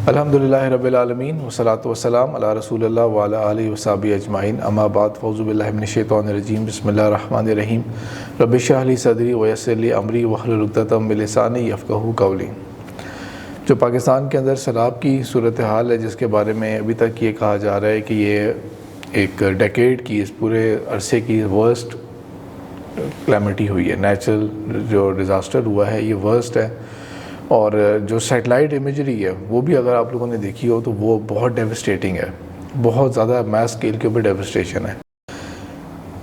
الحمدللہ رب العالمین والصلاۃ والسلام علی رسول اللہ وعلی آلہ وصحبہ اجمعین، اما بعد، فاعوذ باللہ من الشیطان الرجیم، بسم اللہ الرحمن الرحیم، رب اشرح لی صدری ویسر لی امری واحلل عقدۃ من لسانی یفقہوا قولی۔ جو پاکستان کے اندر سیلاب کی صورتحال ہے، جس کے بارے میں ابھی تک یہ کہا جا رہا ہے کہ یہ ایک ڈیکیڈ کی، اس پورے عرصے کی ورسٹ کلیمٹی ہوئی ہے، نیچرل جو ڈیزاسٹر ہوا ہے یہ ورسٹ ہے، اور جو سیٹلائٹ امیجری ہے وہ بھی اگر آپ لوگوں نے دیکھی ہو تو وہ بہت ڈیوسٹیٹنگ ہے، بہت زیادہ میس اسکیل کے اوپر ڈیوسٹیشن ہے۔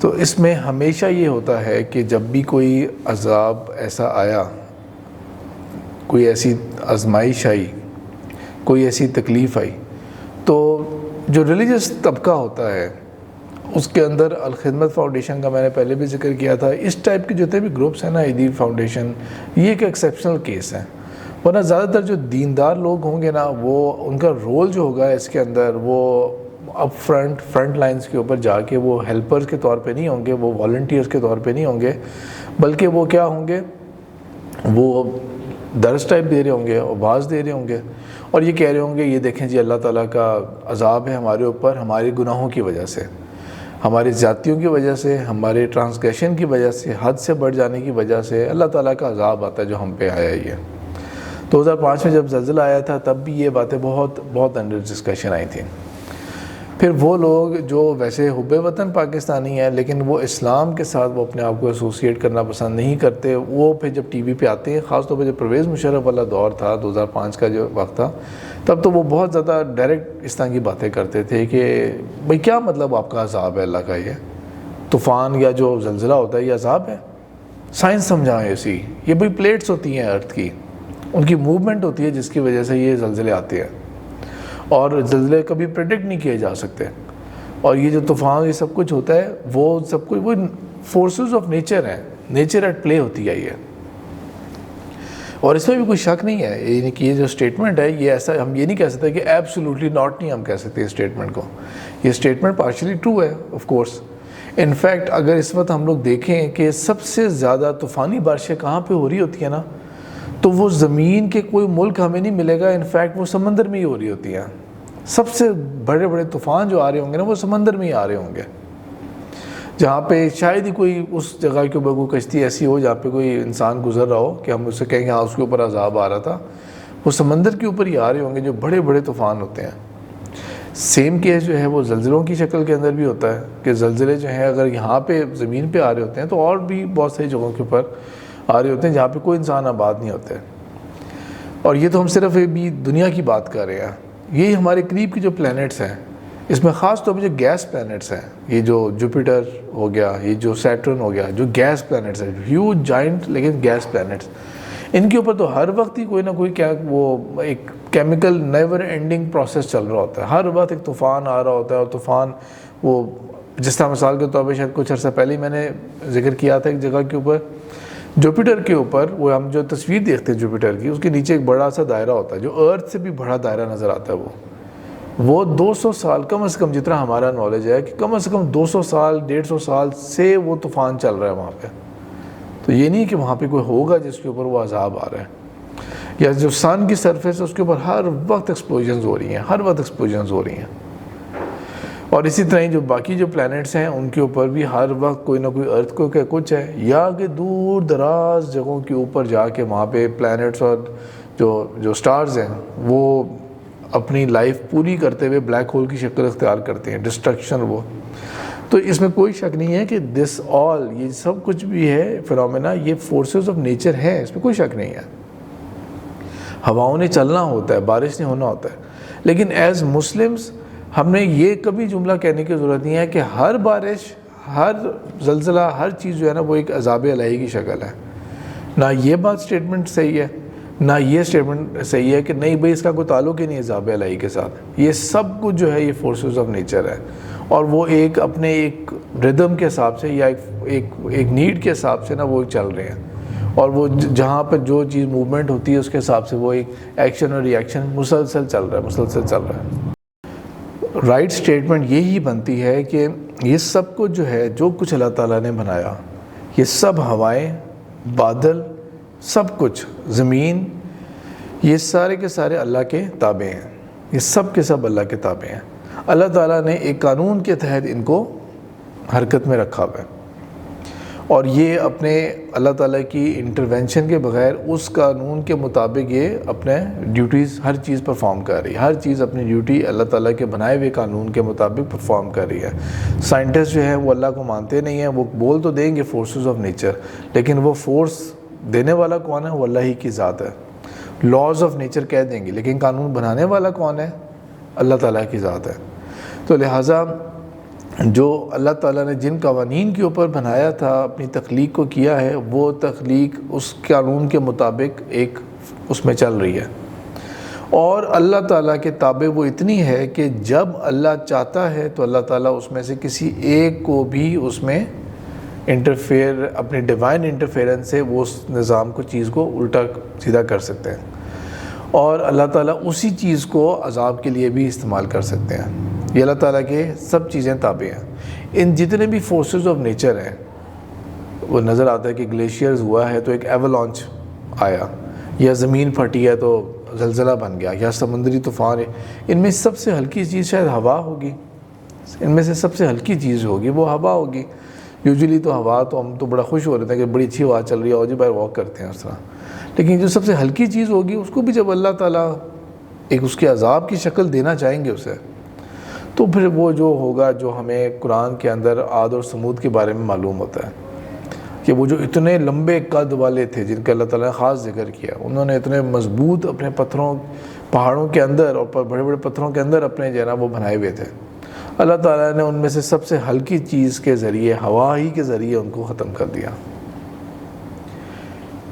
تو اس میں ہمیشہ یہ ہوتا ہے کہ جب بھی کوئی عذاب ایسا آیا، کوئی ایسی آزمائش آئی، کوئی ایسی تکلیف آئی، تو جو ریلیجس طبقہ ہوتا ہے اس کے اندر الخدمت فاؤنڈیشن کا میں نے پہلے بھی ذکر کیا تھا، اس ٹائپ کے جتنے بھی گروپس ہیں نا، ایدی فاؤنڈیشن، یہ ایک ایکسیپشنل کیس ہے، ورنہ زیادہ تر جو دیندار لوگ ہوں گے نا، وہ ان کا رول جو ہوگا اس کے اندر، وہ اب فرنٹ لائنز کے اوپر جا کے وہ ہیلپرز کے طور پہ نہیں ہوں گے، وہ والنٹیئرز کے طور پہ نہیں ہوں گے، بلکہ وہ کیا ہوں گے، وہ درس ٹائپ دے رہے ہوں گے، آواز دے رہے ہوں گے، اور یہ کہہ رہے ہوں گے یہ دیکھیں جی اللہ تعالیٰ کا عذاب ہے ہمارے اوپر، ہمارے گناہوں کی وجہ سے، ہماری زیادتیوں کی وجہ سے، ہمارے ٹرانسگریشن کی وجہ سے، حد سے بڑھ جانے کی وجہ سے اللہ تعالیٰ کا عذاب آتا ہے جو ہم پہ آیا ہی ہے۔ 2005 میں جب زلزلہ آیا تھا تب بھی یہ باتیں بہت انڈر ڈسکشن آئی تھیں۔ پھر وہ لوگ جو ویسے حب وطن پاکستانی ہیں لیکن وہ اسلام کے ساتھ وہ اپنے آپ کو ایسوسیٹ کرنا پسند نہیں کرتے، وہ پھر جب ٹی وی پہ آتے ہیں، خاص طور پہ جب پرویز مشرف والا دور تھا 2005 کا جو وقت تھا، تب تو وہ بہت زیادہ ڈائریکٹ اس طرح کی باتیں کرتے تھے کہ بھئی کیا مطلب آپ کا عذاب ہے اللہ کا، یہ طوفان یا جو زلزلہ ہوتا ہے یہ عذاب ہے، سائنس سمجھائیں اسی، یہ بھئی پلیٹس ہوتی ہیں ارتھ کی، ان کی موومنٹ ہوتی ہے جس کی وجہ سے یہ زلزلے آتے ہیں، اور زلزلے کبھی پریڈکٹ نہیں کیے جا سکتے، اور یہ جو طوفان یہ سب کچھ ہوتا ہے وہ سب کچھ وہ فورسز آف نیچر ہیں، نیچر ایٹ پلے ہوتی ہے یہ، اور اس میں بھی کوئی شک نہیں ہے، یعنی کہ یہ جو اسٹیٹمنٹ ہے یہ ایسا ہم یہ نہیں کہہ سکتے کہ ایبسولوٹلی ناٹ نہیں ہم کہہ سکتے اس اسٹیٹمنٹ کو، یہ اسٹیٹمنٹ پارشلی ٹرو ہے آف کورس۔ انفیکٹ اگر اس وقت ہم لوگ دیکھیں کہ سب سے زیادہ طوفانی بارشیں کہاں پہ ہو رہی ہوتی ہیں نا، تو وہ زمین کے کوئی ملک ہمیں نہیں ملے گا، انفیکٹ وہ سمندر میں ہی ہو رہی ہوتی ہیں، سب سے بڑے بڑے طوفان جو آ رہے ہوں گے نا وہ سمندر میں ہی آ رہے ہوں گے، جہاں پہ شاید ہی کوئی اس جگہ کے اوپر کوئی کشتی ایسی ہو جہاں پہ کوئی انسان گزر رہا ہو کہ ہم اس سے کہیں گے ہاں اس کے اوپر عذاب آ رہا تھا، وہ سمندر کے اوپر ہی آ رہے ہوں گے جو بڑے بڑے طوفان ہوتے ہیں۔ سیم کیس جو ہے وہ زلزلوں کی شکل کے اندر بھی ہوتا ہے کہ زلزلے جو ہیں اگر یہاں پہ زمین پہ آ رہے ہوتے ہیں تو اور بھی بہت ساری جگہوں کے اوپر آ رہے ہوتے ہیں جہاں پہ کوئی انسان آباد نہیں ہوتے، اور یہ تو ہم صرف بھی دنیا کی بات کر رہے ہیں، یہی ہمارے قریب کی جو پلینٹس ہیں، اس میں خاص طور پہ جو گیس پلینٹس ہیں، یہ جو جوپیٹر ہو گیا، یہ جو سیٹرن ہو گیا، جو گیس پلینٹس ہیں، ہیوج جائنٹ لیکن گیس پلینٹس، ان کے اوپر تو ہر وقت ہی کوئی نہ کوئی وہ ایک کیمیکل نیور اینڈنگ پروسیس چل رہا ہوتا ہے، ہر وقت ایک طوفان آ رہا ہوتا ہے، اور طوفان وہ جس طرح مثال کے طور پہ شاید کچھ عرصہ پہلے میں نے ذکر کیا تھا ایک جگہ کے اوپر، جوپیٹر کے اوپر وہ ہم جو تصویر دیکھتے ہیں جوپیٹر کی، اس کے نیچے ایک بڑا سا دائرہ ہوتا ہے جو ارتھ سے بھی بڑا دائرہ نظر آتا ہے، وہ 200 سال کم از کم، جتنا ہمارا نالج ہے کہ کم از کم 200 سال 150 سال سے وہ طوفان چل رہا ہے وہاں پہ، تو یہ نہیں کہ وہاں پہ کوئی ہوگا جس کے اوپر وہ عذاب آ رہا ہے، یا جو سن کی سرفیس ہے اس کے اوپر ہر وقت ایکسپلوژنز ہو رہی ہیں، ہر وقت ایکسپلوژنز ہو رہی ہیں، اور اسی طرح جو باقی جو پلینٹس ہیں ان کے اوپر بھی ہر وقت کوئی نہ کوئی ارتھ کو کہ کچھ ہے، یا کہ دور دراز جگہوں کے اوپر جا کے وہاں پہ پلینٹس اور جو سٹارز ہیں وہ اپنی لائف پوری کرتے ہوئے بلیک ہول کی شکل اختیار کرتے ہیں، ڈسٹرکشن وہ، تو اس میں کوئی شک نہیں ہے کہ دس آل یہ سب کچھ بھی ہے فینومینا، یہ فورسز آف نیچر ہیں، اس میں کوئی شک نہیں ہے، ہواؤں نے چلنا ہوتا ہے، بارش نے ہونا ہوتا ہے، لیکن ایز مسلمز ہم نے یہ کبھی جملہ کہنے کی ضرورت نہیں ہے کہ ہر بارش، ہر زلزلہ، ہر چیز جو ہے نا وہ ایک عذاب الہی کی شکل ہے، نہ یہ بات اسٹیٹمنٹ صحیح ہے، نہ یہ اسٹیٹمنٹ صحیح ہے کہ نہیں بھئی اس کا کوئی تعلق ہی نہیں عذاب الہی کے ساتھ، یہ سب کچھ جو ہے یہ فورسز آف نیچر ہے، اور وہ ایک اپنے ایک ردم کے حساب سے یا ایک نیڈ کے حساب سے نا وہ چل رہے ہیں، اور وہ جہاں پہ جو چیز موومنٹ ہوتی ہے اس کے حساب سے وہ ایک ایکشن اور ری ایکشن مسلسل چل رہا ہے۔ رائٹ اسٹیٹمنٹ یہی بنتی ہے کہ یہ سب کچھ جو ہے، جو کچھ اللہ تعالیٰ نے بنایا، یہ سب ہوائیں، بادل، سب کچھ، زمین، یہ سارے کے سارے اللہ کے تابع ہیں، یہ سب کے سب اللہ کے تابع ہیں۔ اللہ تعالیٰ نے ایک قانون کے تحت ان کو حرکت میں رکھا ہوا ہے، اور یہ اپنے اللہ تعالیٰ کی انٹرونشن کے بغیر اس قانون کے مطابق یہ اپنے ڈیوٹیز ہر چیز پرفارم کر رہی ہے، ہر چیز اپنی ڈیوٹی اللہ تعالیٰ کے بنائے ہوئے قانون کے مطابق پرفارم کر رہی ہے۔ سائنٹسٹ جو ہے وہ اللہ کو مانتے نہیں ہیں، وہ بول تو دیں گے فورسز آف نیچر، لیکن وہ فورس دینے والا کون ہے؟ وہ اللہ ہی کی ذات ہے۔ لاز آف نیچر کہہ دیں گے، لیکن قانون بنانے والا کون ہے؟ اللہ تعالیٰ کی ذات ہے۔ تو لہٰذا جو اللہ تعالیٰ نے جن قوانین کے اوپر بنایا تھا، اپنی تخلیق کو کیا ہے، وہ تخلیق اس قانون کے مطابق ایک اس میں چل رہی ہے، اور اللہ تعالیٰ کے تابع وہ اتنی ہے کہ جب اللہ چاہتا ہے تو اللہ تعالیٰ اس میں سے کسی ایک کو بھی اس میں انٹرفیئر، اپنی ڈیوائن انٹرفیئرنس سے وہ اس نظام کو، چیز کو الٹا سیدھا کر سکتے ہیں، اور اللہ تعالیٰ اسی چیز کو عذاب کے لیے بھی استعمال کر سکتے ہیں۔ یہ اللہ تعالیٰ کے سب چیزیں تابع ہیں۔ ان جتنے بھی فورسز آف نیچر ہیں، وہ نظر آتا ہے کہ گلیشیئرز ہوا ہے تو ایک ایولانچ آیا، یا زمین پھٹی ہے تو زلزلہ بن گیا، یا سمندری طوفان ہے۔ ان میں سب سے ہلکی چیز شاید ہوا ہوگی، ان میں سے سب سے ہلکی چیز ہوگی وہ ہوا ہوگی۔ یوزلی تو ہوا تو ہم تو بڑا خوش ہو رہے ہیں کہ بڑی اچھی ہوا چل رہی ہے اور جی باہر واک کرتے ہیں اس طرح، لیکن جو سب سے ہلکی چیز ہوگی اس کو بھی جب اللہ تعالیٰ ایک اس کے عذاب کی شکل دینا چاہیں گے اسے، تو پھر وہ جو ہوگا، جو ہمیں قرآن کے اندر عاد اور سمود کے بارے میں معلوم ہوتا ہے کہ وہ جو اتنے لمبے قد والے تھے جن کا اللہ تعالیٰ نے خاص ذکر کیا، انہوں نے اتنے مضبوط اپنے پتھروں، پہاڑوں کے اندر اور بڑے بڑے پتھروں کے اندر اپنے جو ہے نا وہ بنائے ہوئے تھے۔ اللہ تعالیٰ نے ان میں سے سب سے ہلکی چیز کے ذریعے، ہوا ہی کے ذریعے ان کو ختم کر دیا۔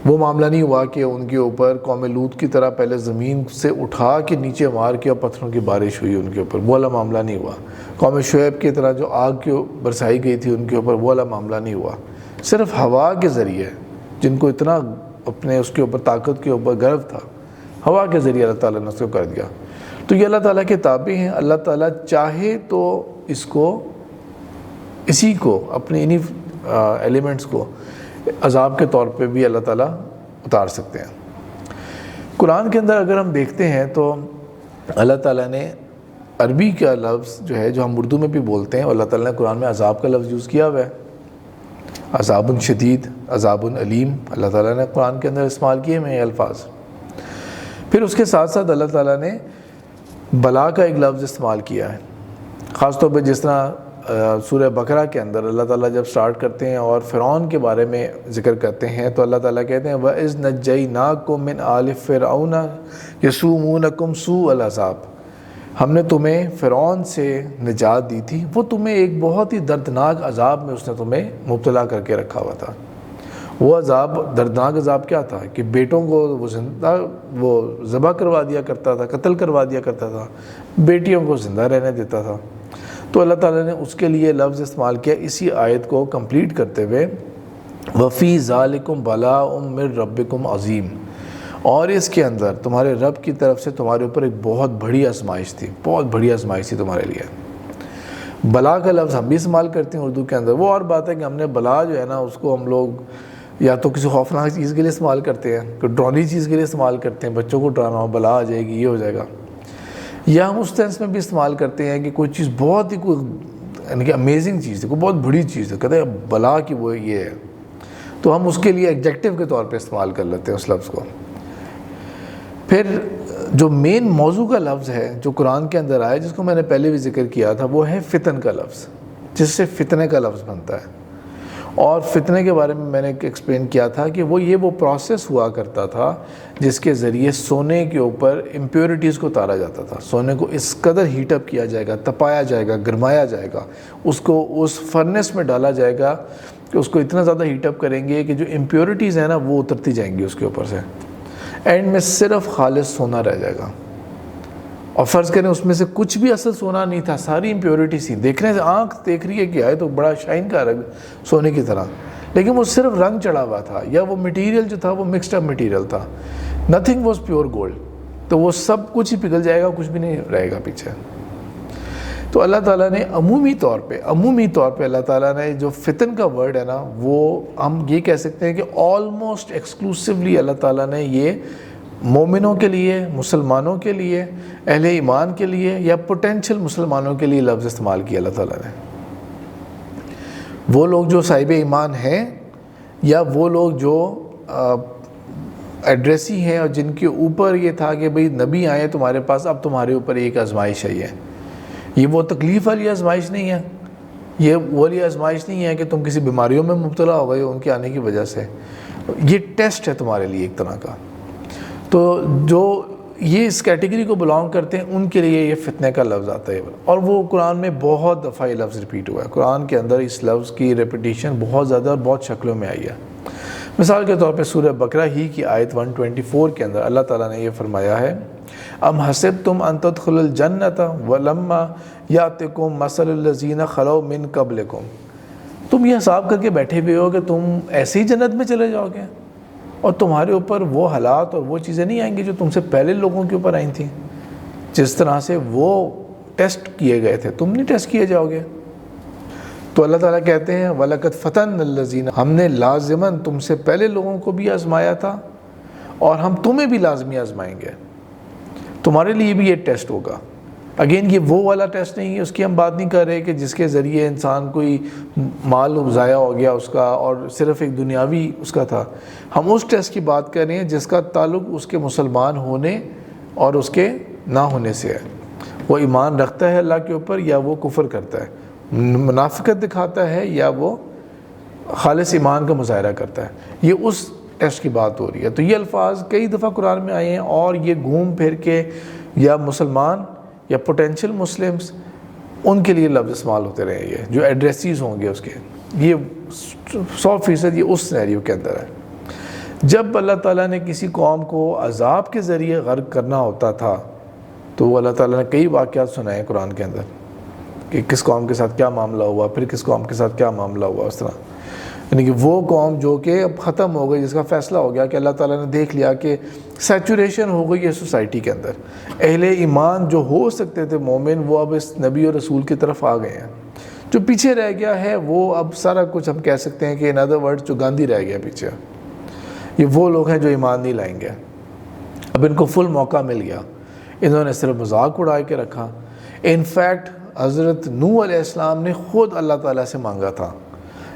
وہ معاملہ نہیں ہوا کہ ان کے اوپر قوم لوط کی طرح پہلے زمین سے اٹھا کے نیچے مار کے اور پتھروں کی بارش ہوئی ان کے اوپر، وہ والا معاملہ نہیں ہوا۔ قوم شعیب کی طرح جو آگ کی برسائی گئی تھی ان کے اوپر، وہ والا معاملہ نہیں ہوا۔ صرف ہوا کے ذریعے، جن کو اتنا اپنے اس کے اوپر طاقت کے اوپر گرو تھا، ہوا کے ذریعے اللہ تعالیٰ نے اس کو کر دیا۔ تو یہ اللہ تعالیٰ کے تابع ہیں۔ اللہ تعالیٰ چاہے تو اس کو، اسی کو، اپنے انہی ایلیمنٹس کو عذاب کے طور پہ بھی اللہ تعالیٰ اتار سکتے ہیں۔ قرآن کے اندر اگر ہم دیکھتے ہیں تو اللہ تعالیٰ نے عربی کا لفظ جو ہے، جو ہم اردو میں بھی بولتے ہیں، اللہ تعالیٰ نے قرآن میں عذاب کا لفظ یوز کیا ہوا ہے۔ عذاب شدید، عذاب علیم، اللہ تعالیٰ نے قرآن کے اندر استعمال کیے ہیں یہ الفاظ۔ پھر اس کے ساتھ ساتھ اللہ تعالیٰ نے بلا کا ایک لفظ استعمال کیا ہے، خاص طور پہ جس طرح سورہ بقرہ کے اندر اللہ تعالیٰ جب سٹارٹ کرتے ہیں اور فرعون کے بارے میں ذکر کرتے ہیں تو اللہ تعالیٰ کہتے ہیں وَإِذْ نَجَّيْنَاكُمْ مِنْ آلِ فِرْعَوْنَ يَسُومُونَكُمْ سُوءَ الْعَذَابِ، ہم نے تمہیں فرعون سے نجات دی تھی، وہ تمہیں ایک بہت ہی دردناک عذاب میں اس نے تمہیں مبتلا کر کے رکھا ہوا تھا۔ وہ عذاب، دردناک عذاب کیا تھا کہ بیٹوں کو وہ زندہ، وہ ذبح کروا دیا کرتا تھا، قتل کروا دیا کرتا تھا، بیٹیوں کو زندہ رہنے دیتا تھا۔ تو اللہ تعالیٰ نے اس کے لیے لفظ استعمال کیا اسی آیت کو کمپلیٹ کرتے ہوئے، وَفِي ذَلِكُمْ بَلَاءٌ مِّن رَبِّكُمْ عَظِيمٌ، اور اس کے اندر تمہارے رب کی طرف سے تمہارے اوپر ایک بہت بڑی آزمائش تھی، بہت بڑی آزمائش تھی تمہارے لیے۔ بلا کا لفظ ہم بھی استعمال کرتے ہیں اردو کے اندر، وہ اور بات ہے کہ ہم نے بلا جو ہے نا اس کو ہم لوگ یا تو کسی خوفناک چیز کے لیے استعمال کرتے ہیں، کوئی ڈراؤنی چیز کے لیے استعمال کرتے ہیں، بچوں کو ڈرانا ہو بلا آ جائے گی، یہ ہو جائے گا، یا ہم اس سینس میں بھی استعمال کرتے ہیں کہ کوئی چیز بہت ہی کوئی یعنی کہ امیزنگ چیز ہے، کوئی بہت بڑی چیز ہے، کہتے ہیں بلا کی وہ یہ ہے، تو ہم اس کے لیے ایڈجیکٹیو کے طور پہ استعمال کر لیتے ہیں اس لفظ کو۔ پھر جو مین موضوع کا لفظ ہے جو قرآن کے اندر آیا، جس کو میں نے پہلے بھی ذکر کیا تھا، وہ ہے فتن کا لفظ، جس سے فتنے کا لفظ بنتا ہے۔ اور فتنے کے بارے میں میں نے ایکسپلین کیا تھا کہ وہ پروسیس ہوا کرتا تھا جس کے ذریعے سونے کے اوپر امپیورٹیز کو اتارا جاتا تھا، سونے کو اس قدر ہیٹ اپ کیا جائے گا، تپایا جائے گا، گرمایا جائے گا، اس کو اس فرنس میں ڈالا جائے گا کہ اس کو اتنا زیادہ ہیٹ اپ کریں گے کہ جو امپیورٹیز ہیں نا وہ اترتی جائیں گی اس کے اوپر سے، اینڈ میں صرف خالص سونا رہ جائے گا۔ اور فرض کریں اس میں سے کچھ بھی اصل سونا نہیں تھا، ساری امپیورٹی تھی، دیکھنے سے آنکھ دیکھ رہی ہے کہ ہے تو بڑا شائن کا رنگ سونے کی طرح، لیکن وہ صرف رنگ چڑھا ہوا تھا، یا وہ مٹیریل جو تھا وہ مکسڈ اپ مٹیریل تھا، نتھنگ واز پیور گولڈ، تو وہ سب کچھ ہی پگھل جائے گا، کچھ بھی نہیں رہے گا پیچھے۔ تو اللہ تعالیٰ نے عمومی طور پہ اللہ تعالیٰ نے جو فتن کا ورڈ ہے نا، وہ ہم یہ کہہ سکتے ہیں کہ آلموسٹ ایکسکلوسیولی اللہ تعالیٰ نے یہ مومنوں کے لیے، مسلمانوں کے لیے، اہل ایمان کے لیے، یا پوٹینشیل مسلمانوں کے لیے لفظ استعمال کیا اللہ تعالیٰ نے؟ وہ لوگ جو صاحب ایمان ہیں یا وہ لوگ جو ایڈریسی ہیں اور جن کے اوپر یہ تھا کہ بھئی نبی آئے تمہارے پاس، اب تمہارے اوپر ایک آزمائش ہے، یہ وہ تکلیف والی آزمائش نہیں ہے، یہ وہ والی آزمائش نہیں ہے کہ تم کسی بیماریوں میں مبتلا ہو گئے ان کے آنے کی وجہ سے، یہ ٹیسٹ ہے تمہارے لیے ایک طرح کا۔ تو جو یہ اس کیٹیگری کو بلانگ کرتے ہیں ان کے لیے یہ فتنے کا لفظ آتا ہے، اور وہ قرآن میں بہت دفعہ یہ لفظ ریپیٹ ہوا ہے۔ قرآن کے اندر اس لفظ کی ریپیٹیشن بہت زیادہ اور بہت شکلوں میں آئی ہے۔ مثال کے طور پہ سورہ بقرہ ہی کی آیت 124 کے اندر اللہ تعالیٰ نے یہ فرمایا ہے، ام حسبتم ان تدخلوا الجنۃ ولما یاتکم مثل الذین خلوا من قبلکم، تم یہ حساب کر کے بیٹھے ہوئے ہو کہ تم ایسے ہی جنت میں چلے جاؤ گے اور تمہارے اوپر وہ حالات اور وہ چیزیں نہیں آئیں گی جو تم سے پہلے لوگوں کے اوپر آئی تھیں، جس طرح سے وہ ٹیسٹ کیے گئے تھے تم نہیں ٹیسٹ کیے جاؤ گے۔ تو اللہ تعالیٰ کہتے ہیں وَلَقَدْ فَتَنَّ الَّذِينَ، ہم نے لازماً تم سے پہلے لوگوں کو بھی آزمایا تھا اور ہم تمہیں بھی لازمی آزمائیں گے، تمہارے لیے بھی یہ ٹیسٹ ہوگا۔ اگین یہ وہ والا ٹیسٹ نہیں ہے، اس کی ہم بات نہیں کر رہے کہ جس کے ذریعے انسان کوئی مال ضائع ہو گیا اس کا اور صرف ایک دنیاوی اس کا تھا، ہم اس ٹیسٹ کی بات کر رہے ہیں جس کا تعلق اس کے مسلمان ہونے اور اس کے نہ ہونے سے ہے۔ وہ ایمان رکھتا ہے اللہ کے اوپر یا وہ کفر کرتا ہے، منافقت دکھاتا ہے یا وہ خالص ایمان کا مظاہرہ کرتا ہے، یہ اس ٹیسٹ کی بات ہو رہی ہے۔ تو یہ الفاظ کئی دفعہ قرآن میں آئے ہیں اور یہ گھوم پھر کے یا مسلمان یا پوٹینشیل مسلمز ان کے لیے لفظ استعمال ہوتے رہے، یہ جو ایڈریسیز ہوں گے اس کے، یہ 100% یہ اس سینیریو کے اندر ہے۔ جب اللہ تعالیٰ نے کسی قوم کو عذاب کے ذریعے غرق کرنا ہوتا تھا تو وہ اللہ تعالیٰ نے کئی واقعات سنائے قرآن کے اندر کہ کس قوم کے ساتھ کیا معاملہ ہوا، پھر کس قوم کے ساتھ کیا معاملہ ہوا، اس طرح یعنی کہ وہ قوم جو کہ اب ختم ہو گئی، جس کا فیصلہ ہو گیا کہ اللہ تعالیٰ نے دیکھ لیا کہ سیچوریشن ہو گئی ہے سوسائٹی کے اندر، اہل ایمان جو ہو سکتے تھے مومن وہ اب اس نبی اور رسول کی طرف آ گئے ہیں، جو پیچھے رہ گیا ہے وہ اب سارا کچھ ہم کہہ سکتے ہیں کہ ان ادر ورڈ جو گاندھی رہ گیا پیچھے، یہ وہ لوگ ہیں جو ایمان نہیں لائیں گے، اب ان کو فل موقع مل گیا، انہوں نے صرف مذاق اڑا کے رکھا۔ انفیکٹ حضرت نوح علیہ السلام نے خود اللہ تعالیٰ سے مانگا تھا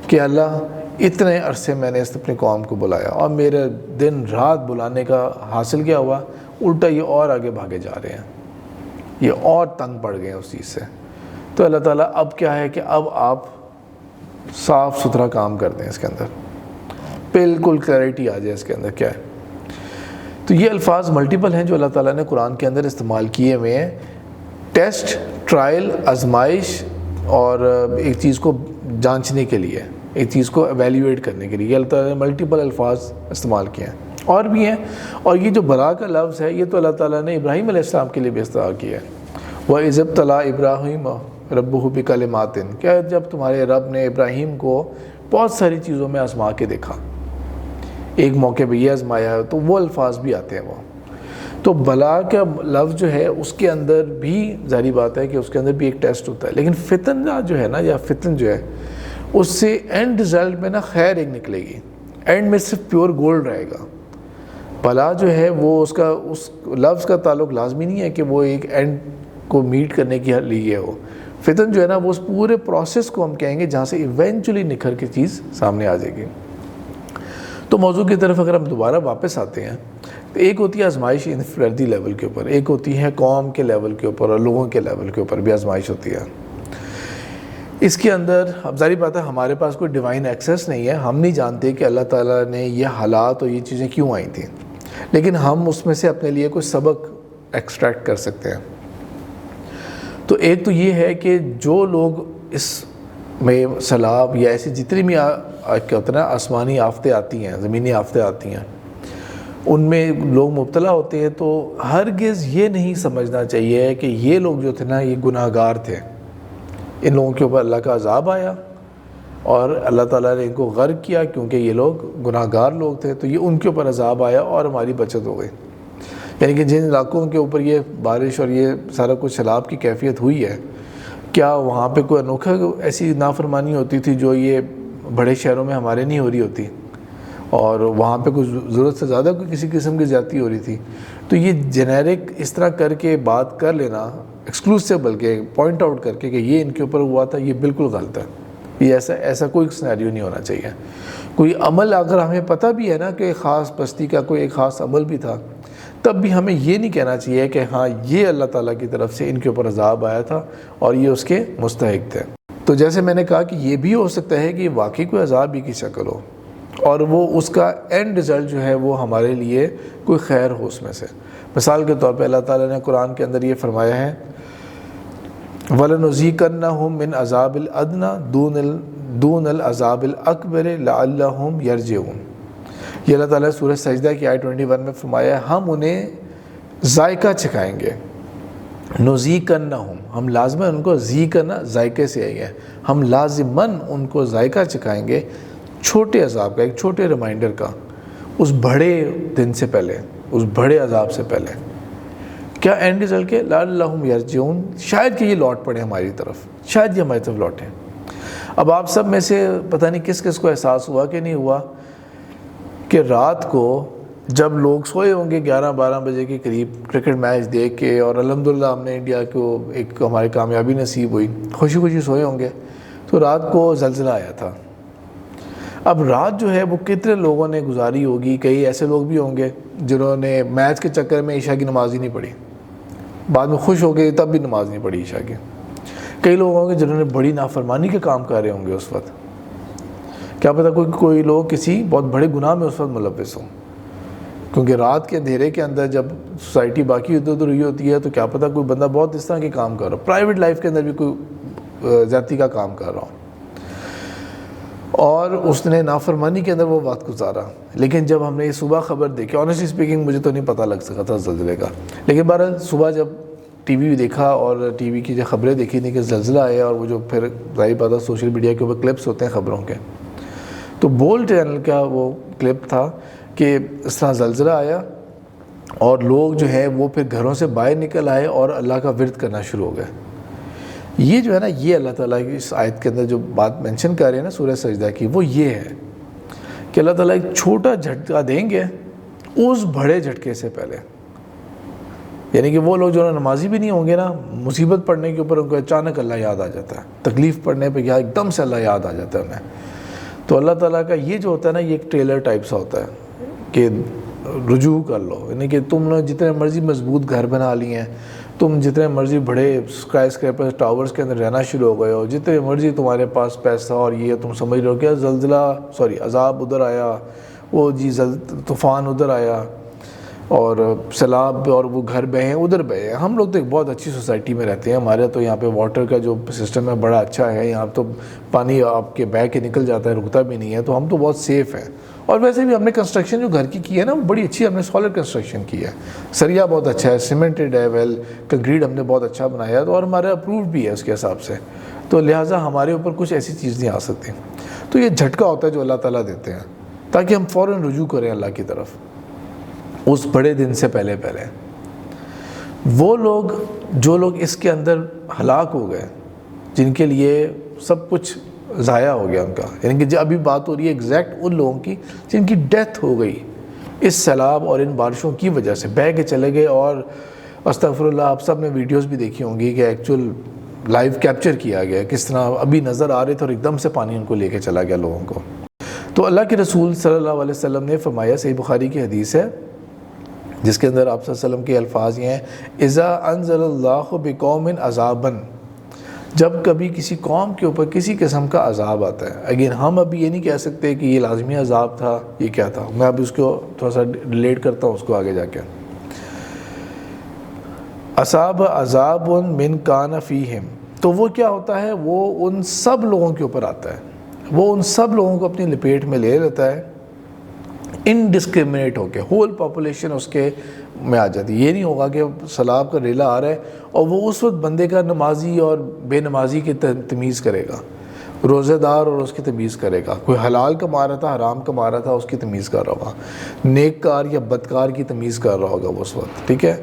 کہ اللہ اتنے عرصے میں نے اس اپنی قوم کو بلایا اور میرے دن رات بلانے کا حاصل کیا ہوا، الٹا یہ اور آگے بھاگے جا رہے ہیں، یہ اور تنگ پڑ گئے ہیں اس چیز سے۔ تو اللہ تعالیٰ اب کیا ہے کہ اب آپ صاف ستھرا کام کر دیں، اس کے اندر بالکل کلیئرٹی آ جائے اس کے اندر کیا ہے۔ تو یہ الفاظ ملٹیپل ہیں جو اللہ تعالیٰ نے قرآن کے اندر استعمال کیے ہوئے ہیں، ٹیسٹ، ٹرائل، آزمائش اور ایک چیز کو جانچنے کے لیے، ایک چیز کو ایویلیویٹ کرنے کے لیے، یہ اللہ تعالیٰ نے ملٹیپل الفاظ استعمال کیے ہیں، اور بھی ہیں۔ اور یہ جو بلا کا لفظ ہے یہ تو اللہ تعالیٰ نے ابراہیم علیہ السلام کے لیے بھی استعمال کیا ہے، وَإِذِ ابْتَلَىٰ إِبْرَاهِيمَ رَبُّهُ بِكَلِمَاتٍ، کہ جب تمہارے رب نے ابراہیم کو بہت ساری چیزوں میں آزما کے دیکھا، ایک موقع پہ یہ آزمایا ہے، تو وہ الفاظ بھی آتے ہیں وہ۔ تو بلا کا لفظ جو ہے اس کے اندر بھی ظاہری بات ہے کہ اس کے اندر بھی ایک ٹیسٹ ہوتا ہے، لیکن فتن جو ہے نا، یا فتن جو ہے اس سے اینڈ رزلٹ میں نا خیر ایک نکلے گی، اینڈ میں صرف پیور گولڈ رہے گا۔ بلا جو ہے وہ اس لفظ کا تعلق لازمی نہیں ہے کہ وہ ایک اینڈ کو میٹ کرنے کے لیے ہو، فتن جو ہے نا وہ اس پورے پروسیس کو ہم کہیں گے جہاں سے ایونچولی نکھر کے چیز سامنے آ جائے گی۔ تو موضوع کی طرف اگر ہم دوبارہ واپس آتے ہیں تو ایک ہوتی ہے آزمائش فردی لیول کے اوپر، ایک ہوتی ہے قوم کے لیول کے اوپر اور لوگوں کے لیول کے اوپر بھی آزمائش ہوتی ہے۔ اس کے اندر اب ظاہری بات ہے ہمارے پاس کوئی ڈیوائن ایکسیس نہیں ہے، ہم نہیں جانتے کہ اللہ تعالیٰ نے یہ حالات اور یہ چیزیں کیوں آئی تھیں، لیکن ہم اس میں سے اپنے لیے کوئی سبق ایکسٹریکٹ کر سکتے ہیں۔ تو ایک تو یہ ہے کہ جو لوگ اس میں سیلاب یا ایسی جتنی بھی کیا ہوتا ہے نا آسمانی آفتیں آتی ہیں، زمینی آفتیں آتی ہیں، ان میں لوگ مبتلا ہوتے ہیں، تو ہرگز یہ نہیں سمجھنا چاہیے کہ یہ لوگ جو تھے نا یہ گناہ گار تھے، ان لوگوں کے اوپر اللہ کا عذاب آیا اور اللہ تعالیٰ نے ان کو غرق کیا کیونکہ یہ لوگ گناہ گار لوگ تھے، تو یہ ان کے اوپر عذاب آیا اور ہماری بچت ہو گئی۔ یعنی کہ جن علاقوں کے اوپر یہ بارش اور یہ سارا کچھ سیلاب کی کیفیت ہوئی ہے، کیا وہاں پہ کوئی انوکھا ایسی نافرمانی ہوتی تھی جو یہ بڑے شہروں میں ہمارے نہیں ہو رہی ہوتی؟ اور وہاں پہ کچھ ضرورت سے زیادہ کوئی کسی قسم کی زیادتی ہو رہی تھی. تو یہ جنیرک اس طرح کر کے بات کر لینا ایکسکلوسیو، بلکہ پوائنٹ آؤٹ کر کے کہ یہ ان کے اوپر ہوا تھا، یہ بالکل غلط ہے. یہ ایسا کوئی سینیریو نہیں ہونا چاہیے. کوئی عمل اگر ہمیں پتہ بھی ہے نا کہ خاص بستی کا کوئی ایک خاص عمل بھی تھا، تب بھی ہمیں یہ نہیں کہنا چاہیے کہ ہاں یہ اللہ تعالیٰ کی طرف سے ان کے اوپر عذاب آیا تھا اور یہ اس کے مستحق تھے. تو جیسے میں نے کہا کہ یہ بھی ہو سکتا ہے کہ واقعی کوئی عذاب ہی کی شکل ہو اور وہ اس کا اینڈ رزلٹ جو ہے وہ ہمارے لیے کوئی خیر ہو اس میں سے. مثال کے طور پہ اللہ تعالیٰ نے قرآن کے اندر یہ فرمایا ہے وَلَنُذِيقَنَّهُم مِّنْ عَذَابِ الْأَدْنَىٰ دُونَ الْعَذَابِ الْأَكْبَرِ لَعَلَّهُمْ يَرْجِعُونَ. یہ اللہ تعالیٰ نے سورہ سجدہ کی آیت 21 میں فرمایا ہے ہم انہیں ذائقہ چکھائیں گے. نُذِيقَنَّهُم، ہم لازماً ان کو ذی کرنا ذائقے سے آئی ہے، ہم لازماً ان کو ذائقہ چکھائیں گے چھوٹے عذاب کا، ایک چھوٹے ریمائنڈر کا، اس بڑے دن سے پہلے، اس بڑے عذاب سے پہلے. کیا اینڈ رزلٹ کے لعلہم یرجعون، شاید کہ یہ لوٹ پڑے ہماری طرف، شاید یہ ہماری طرف لوٹیں. اب آپ سب میں سے پتہ نہیں کس کس کو احساس ہوا کہ نہیں ہوا کہ رات کو جب لوگ سوئے ہوں گے 11-12 بجے کے قریب کرکٹ میچ دیکھ کے، اور الحمدللہ ہم نے انڈیا کو ایک ہماری کامیابی نصیب ہوئی، خوشی خوشی سوئے ہوں گے، تو رات کو زلزلہ آیا تھا. اب رات جو ہے وہ کتنے لوگوں نے گزاری ہوگی. کئی ایسے لوگ بھی ہوں گے جنہوں نے میچ کے چکر میں عشاء کی نماز ہی نہیں پڑھی، بعد میں خوش ہو گئے تب بھی نماز نہیں پڑھی عشاء کی. کئی لوگ ہوں گے جنہوں نے بڑی نافرمانی کے کام کر رہے ہوں گے اس وقت. کیا پتہ کوئی لوگ کسی بہت بڑے گناہ میں اس وقت ملوث ہوں، کیونکہ رات کے اندھیرے کے اندر جب سوسائٹی باقی ادھر ادھر ہوئی ہوتی ہے تو کیا پتہ کوئی بندہ بہت اس طرح کے کام کر رہا ہو، پرائیویٹ لائف کے اندر بھی کوئی زیادتی کا کام کر رہا ہو، اور اس نے نافرمانی کے اندر وہ وقت گزارا. لیکن جب ہم نے یہ صبح خبر دیکھی، آنیسٹلی اسپیکنگ مجھے تو نہیں پتہ لگ سکا تھا زلزلے کا، لیکن بہرحال صبح جب ٹی وی دیکھا اور ٹی وی کی جو خبریں دیکھی تھیں کہ زلزلہ آیا، اور وہ جو پھر ظاہر بات ہے سوشل میڈیا کے اوپر کلپس ہوتے ہیں خبروں کے، تو بولڈ چینل کا وہ کلپ تھا کہ اس طرح زلزلہ آیا اور لوگ جو ہے وہ پھر گھروں سے باہر نکل آئے اور اللہ کا ورد کرنا شروع ہو گئے. یہ جو ہے نا، یہ اللہ تعالیٰ کی اس آیت کے اندر جو بات مینشن کر رہے ہیں نا سورہ سجدہ کی، وہ یہ ہے کہ اللہ تعالیٰ ایک چھوٹا جھٹکا دیں گے اس بڑے جھٹکے سے پہلے. یعنی کہ وہ لوگ جو نمازی بھی نہیں ہوں گے نا، مصیبت پڑنے کے اوپر ان کو اچانک اللہ یاد آ جاتا ہے، تکلیف پڑنے پہ یا ایک دم سے اللہ یاد آ جاتا ہے انہیں. تو اللہ تعالیٰ کا یہ جو ہوتا ہے نا، یہ ایک ٹریلر ٹائپ سا ہوتا ہے کہ رجوع کر لو. یعنی کہ تم نے جتنے مرضی مضبوط گھر بنا لیے ہیں، تم جتنے مرضی بڑے اسکائی اسکریپر ٹاورز کے اندر رہنا شروع ہو گئے ہو، جتنے مرضی تمہارے پاس پیسہ اور یہ تم سمجھ رہے ہو کہ عذاب ادھر آیا، وہ طوفان ادھر آیا اور سیلاب اور وہ گھر بہے ہیں ادھر بہے ہیں. ہم لوگ تو ایک بہت اچھی سوسائٹی میں رہتے ہیں، ہمارے تو یہاں پہ واٹر کا جو سسٹم ہے بڑا اچھا ہے، یہاں تو پانی آپ کے بہہ کے نکل جاتا ہے، رکتا بھی نہیں ہے، تو ہم تو بہت سیف ہیں. اور ویسے بھی ہم نے کنسٹرکشن جو گھر کی ہے نا، وہ بڑی اچھی ہم نے سالڈ کنسٹرکشن کی ہے، سریا بہت اچھا ہے، سیمنٹڈ ہے، ویل کنکریٹ ہم نے بہت اچھا بنایا ہے، اور ہمارا اپرووڈ بھی ہے اس کے حساب سے. تو لہٰذا ہمارے اوپر کچھ ایسی چیز نہیں آ سکتی. تو یہ جھٹکا ہوتا ہے جو اللہ تعالیٰ دیتے ہیں تاکہ ہم فوراً رجوع کریں اللہ کی طرف اس بڑے دن سے پہلے. وہ لوگ جو لوگ اس کے اندر ہلاک ہو گئے، جن کے لیے سب کچھ ضائع ہو گیا ان کا، یعنی کہ جو ابھی بات ہو رہی ہے ایگزیکٹ ان لوگوں کی جن کی ڈیتھ ہو گئی اس سیلاب اور ان بارشوں کی وجہ سے، بہہ کے چلے گئے. اور استغفر اللہ، آپ سب نے ویڈیوز بھی دیکھی ہوں گی کہ ایکچوئل لائیو کیپچر کیا گیا کس طرح ابھی نظر آ رہے تھے اور ایک دم سے پانی ان کو لے کے چلا گیا لوگوں کو. تو اللہ کے رسول صلی اللہ علیہ وسلم نے فرمایا، صحیح بخاری کی حدیث ہے جس کے اندر آپ صلی اللہ علیہ وسلم کے الفاظ یہ ہیں، اذا انزل اللہ بقوم عذابا، جب کبھی کسی قوم کے اوپر کسی قسم کا عذاب آتا ہے. اگین ہم ابھی یہ نہیں کہہ سکتے کہ یہ لازمی عذاب تھا، یہ کیا تھا. میں ابھی اس کو تھوڑا سا ریلیٹ کرتا ہوں اس کو آگے جا کے. اصاب عذاب من کان فیہم، تو وہ کیا ہوتا ہے، وہ ان سب لوگوں کے اوپر آتا ہے، وہ ان سب لوگوں کو اپنی لپیٹ میں لے لیتا ہے انڈسکرمنیٹ ہو کے، ہول پاپولیشن اس کے میں آ جاتی. یہ نہیں ہوگا کہ سیلاب کا ریلا آ رہا ہے اور وہ اس وقت بندے کا نمازی اور بے نمازی کی تمیز کرے گا، روزہ دار اور اس کی تمیز کرے گا، کوئی حلال کما رہا تھا حرام کما رہا تھا اس کی تمیز کر رہا ہوگا، نیک کار یا بدکار کی تمیز کر رہا ہوگا وہ اس وقت. ٹھیک ہے،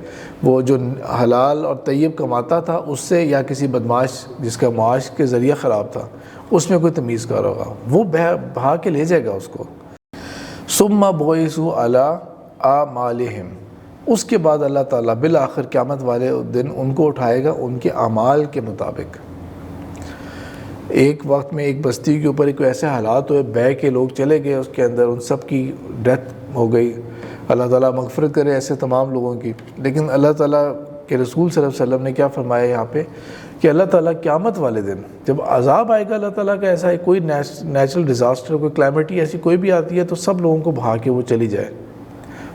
وہ جو حلال اور طیب کماتا تھا اس سے، یا کسی بدماش جس کا معاش کے ذریعہ خراب تھا اس میں کوئی تمیز کر رہا ہوگا، وہ بہا کے لے جائے گا اس کو. ثم بعثوا علی اعمالہم، اس کے بعد اللہ تعالیٰ بالآخر قیامت والے دن ان کو اٹھائے گا ان کے اعمال کے مطابق۔ ایک وقت میں ایک بستی کے اوپر ایک ایسے حالات ہوئے، بہہ کے لوگ چلے گئے اس کے اندر، ان سب کی ڈیتھ ہو گئی، اللہ تعالیٰ مغفرت کرے ایسے تمام لوگوں کی۔ لیکن اللہ تعالیٰ کے رسول صلی اللہ علیہ وسلم نے کیا فرمایا یہاں پہ کہ اللہ تعالیٰ قیامت والے دن جب عذاب آئے گا اللہ تعالیٰ کا، ایسا ہے کوئی نیچرل ڈیزاسٹر، کوئی کلائمیٹی ایسی کوئی بھی آتی ہے تو سب لوگوں کو بھا کے وہ چلی جائے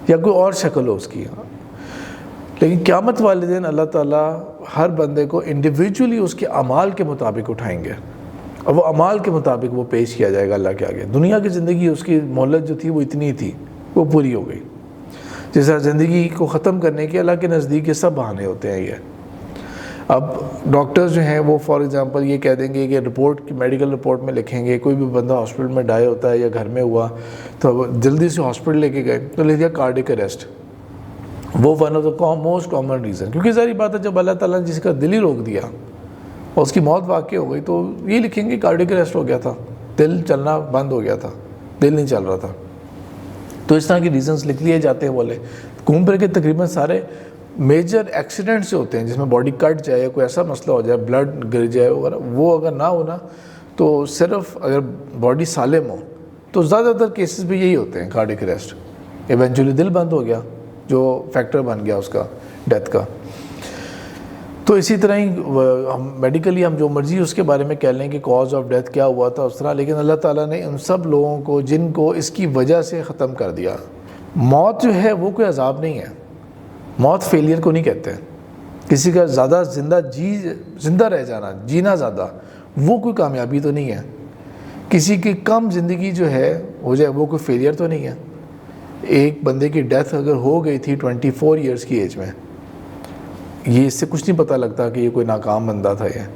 یا کوئی اور شکل ہو اس کی، لیکن قیامت والے دن اللہ تعالیٰ ہر بندے کو انڈیویجولی اس کے اعمال کے مطابق اٹھائیں گے، اور وہ اعمال کے مطابق وہ پیش کیا جائے گا اللہ کے آگے۔ دنیا کی زندگی اس کی مہلت جو تھی وہ اتنی تھی، وہ پوری ہو گئی۔ جس طرح زندگی کو ختم کرنے کے اللہ کے نزدیک یہ سب بہانے ہوتے ہیں۔ یہ اب ڈاکٹرز جو ہیں وہ فار ایگزامپل یہ کہہ دیں گے کہ رپورٹ کی میڈیکل رپورٹ میں لکھیں گے کوئی بھی بندہ ہاسپٹل میں ڈائی ہوتا ہے یا گھر میں ہوا تو جلدی سے ہاسپٹل لے کے گئے تو لکھ دیا کارڈک اریسٹ، وہ one of the most common reason, کیونکہ ظاہری بات ہے جب اللہ تعالیٰ نے جس کا دل ہی روک دیا اور اس کی موت واقع ہو گئی تو یہ لکھیں گے کارڈک اریسٹ ہو گیا تھا، دل چلنا بند ہو گیا تھا، دل نہیں چل رہا تھا۔ تو اس طرح کی ریزنز لکھ لیے جاتے ہیں۔ بولے گھوم پھر کے تقریباً سارے میجر ایکسیڈنٹ سے ہوتے ہیں جس میں باڈی کٹ جائے یا کوئی ایسا مسئلہ ہو جائے، بلڈ گر جائے وغیرہ، وہ اگر نہ ہونا تو صرف اگر باڈی سالم ہو تو زیادہ تر کیسز بھی یہی ہوتے ہیں کارڈک اریسٹ، ایونچولی دل بند ہو گیا جو فیکٹر بن گیا اس کا ڈیتھ کا۔ تو اسی طرح ہی ہم میڈیکلی ہم جو مرضی اس کے بارے میں کہہ لیں کہ کاز آف ڈیتھ کیا ہوا تھا اس طرح، لیکن اللہ تعالیٰ نے ان سب لوگوں کو جن کو اس کی وجہ سے ختم کر دیا۔ موت جو ہے وہ کوئی عذاب نہیں ہے، موت فیلئر کو نہیں کہتے، کسی کا زیادہ زندہ رہ جانا، جینا زیادہ، وہ کوئی کامیابی تو نہیں ہے، کسی کی کم زندگی جو ہے ہو جائے وہ کوئی فیلئر تو نہیں ہے۔ ایک بندے کی ڈیتھ اگر ہو گئی تھی 24 ایئرس کی ایج میں، یہ اس سے کچھ نہیں پتہ لگتا کہ یہ کوئی ناکام بندہ تھا۔ یہ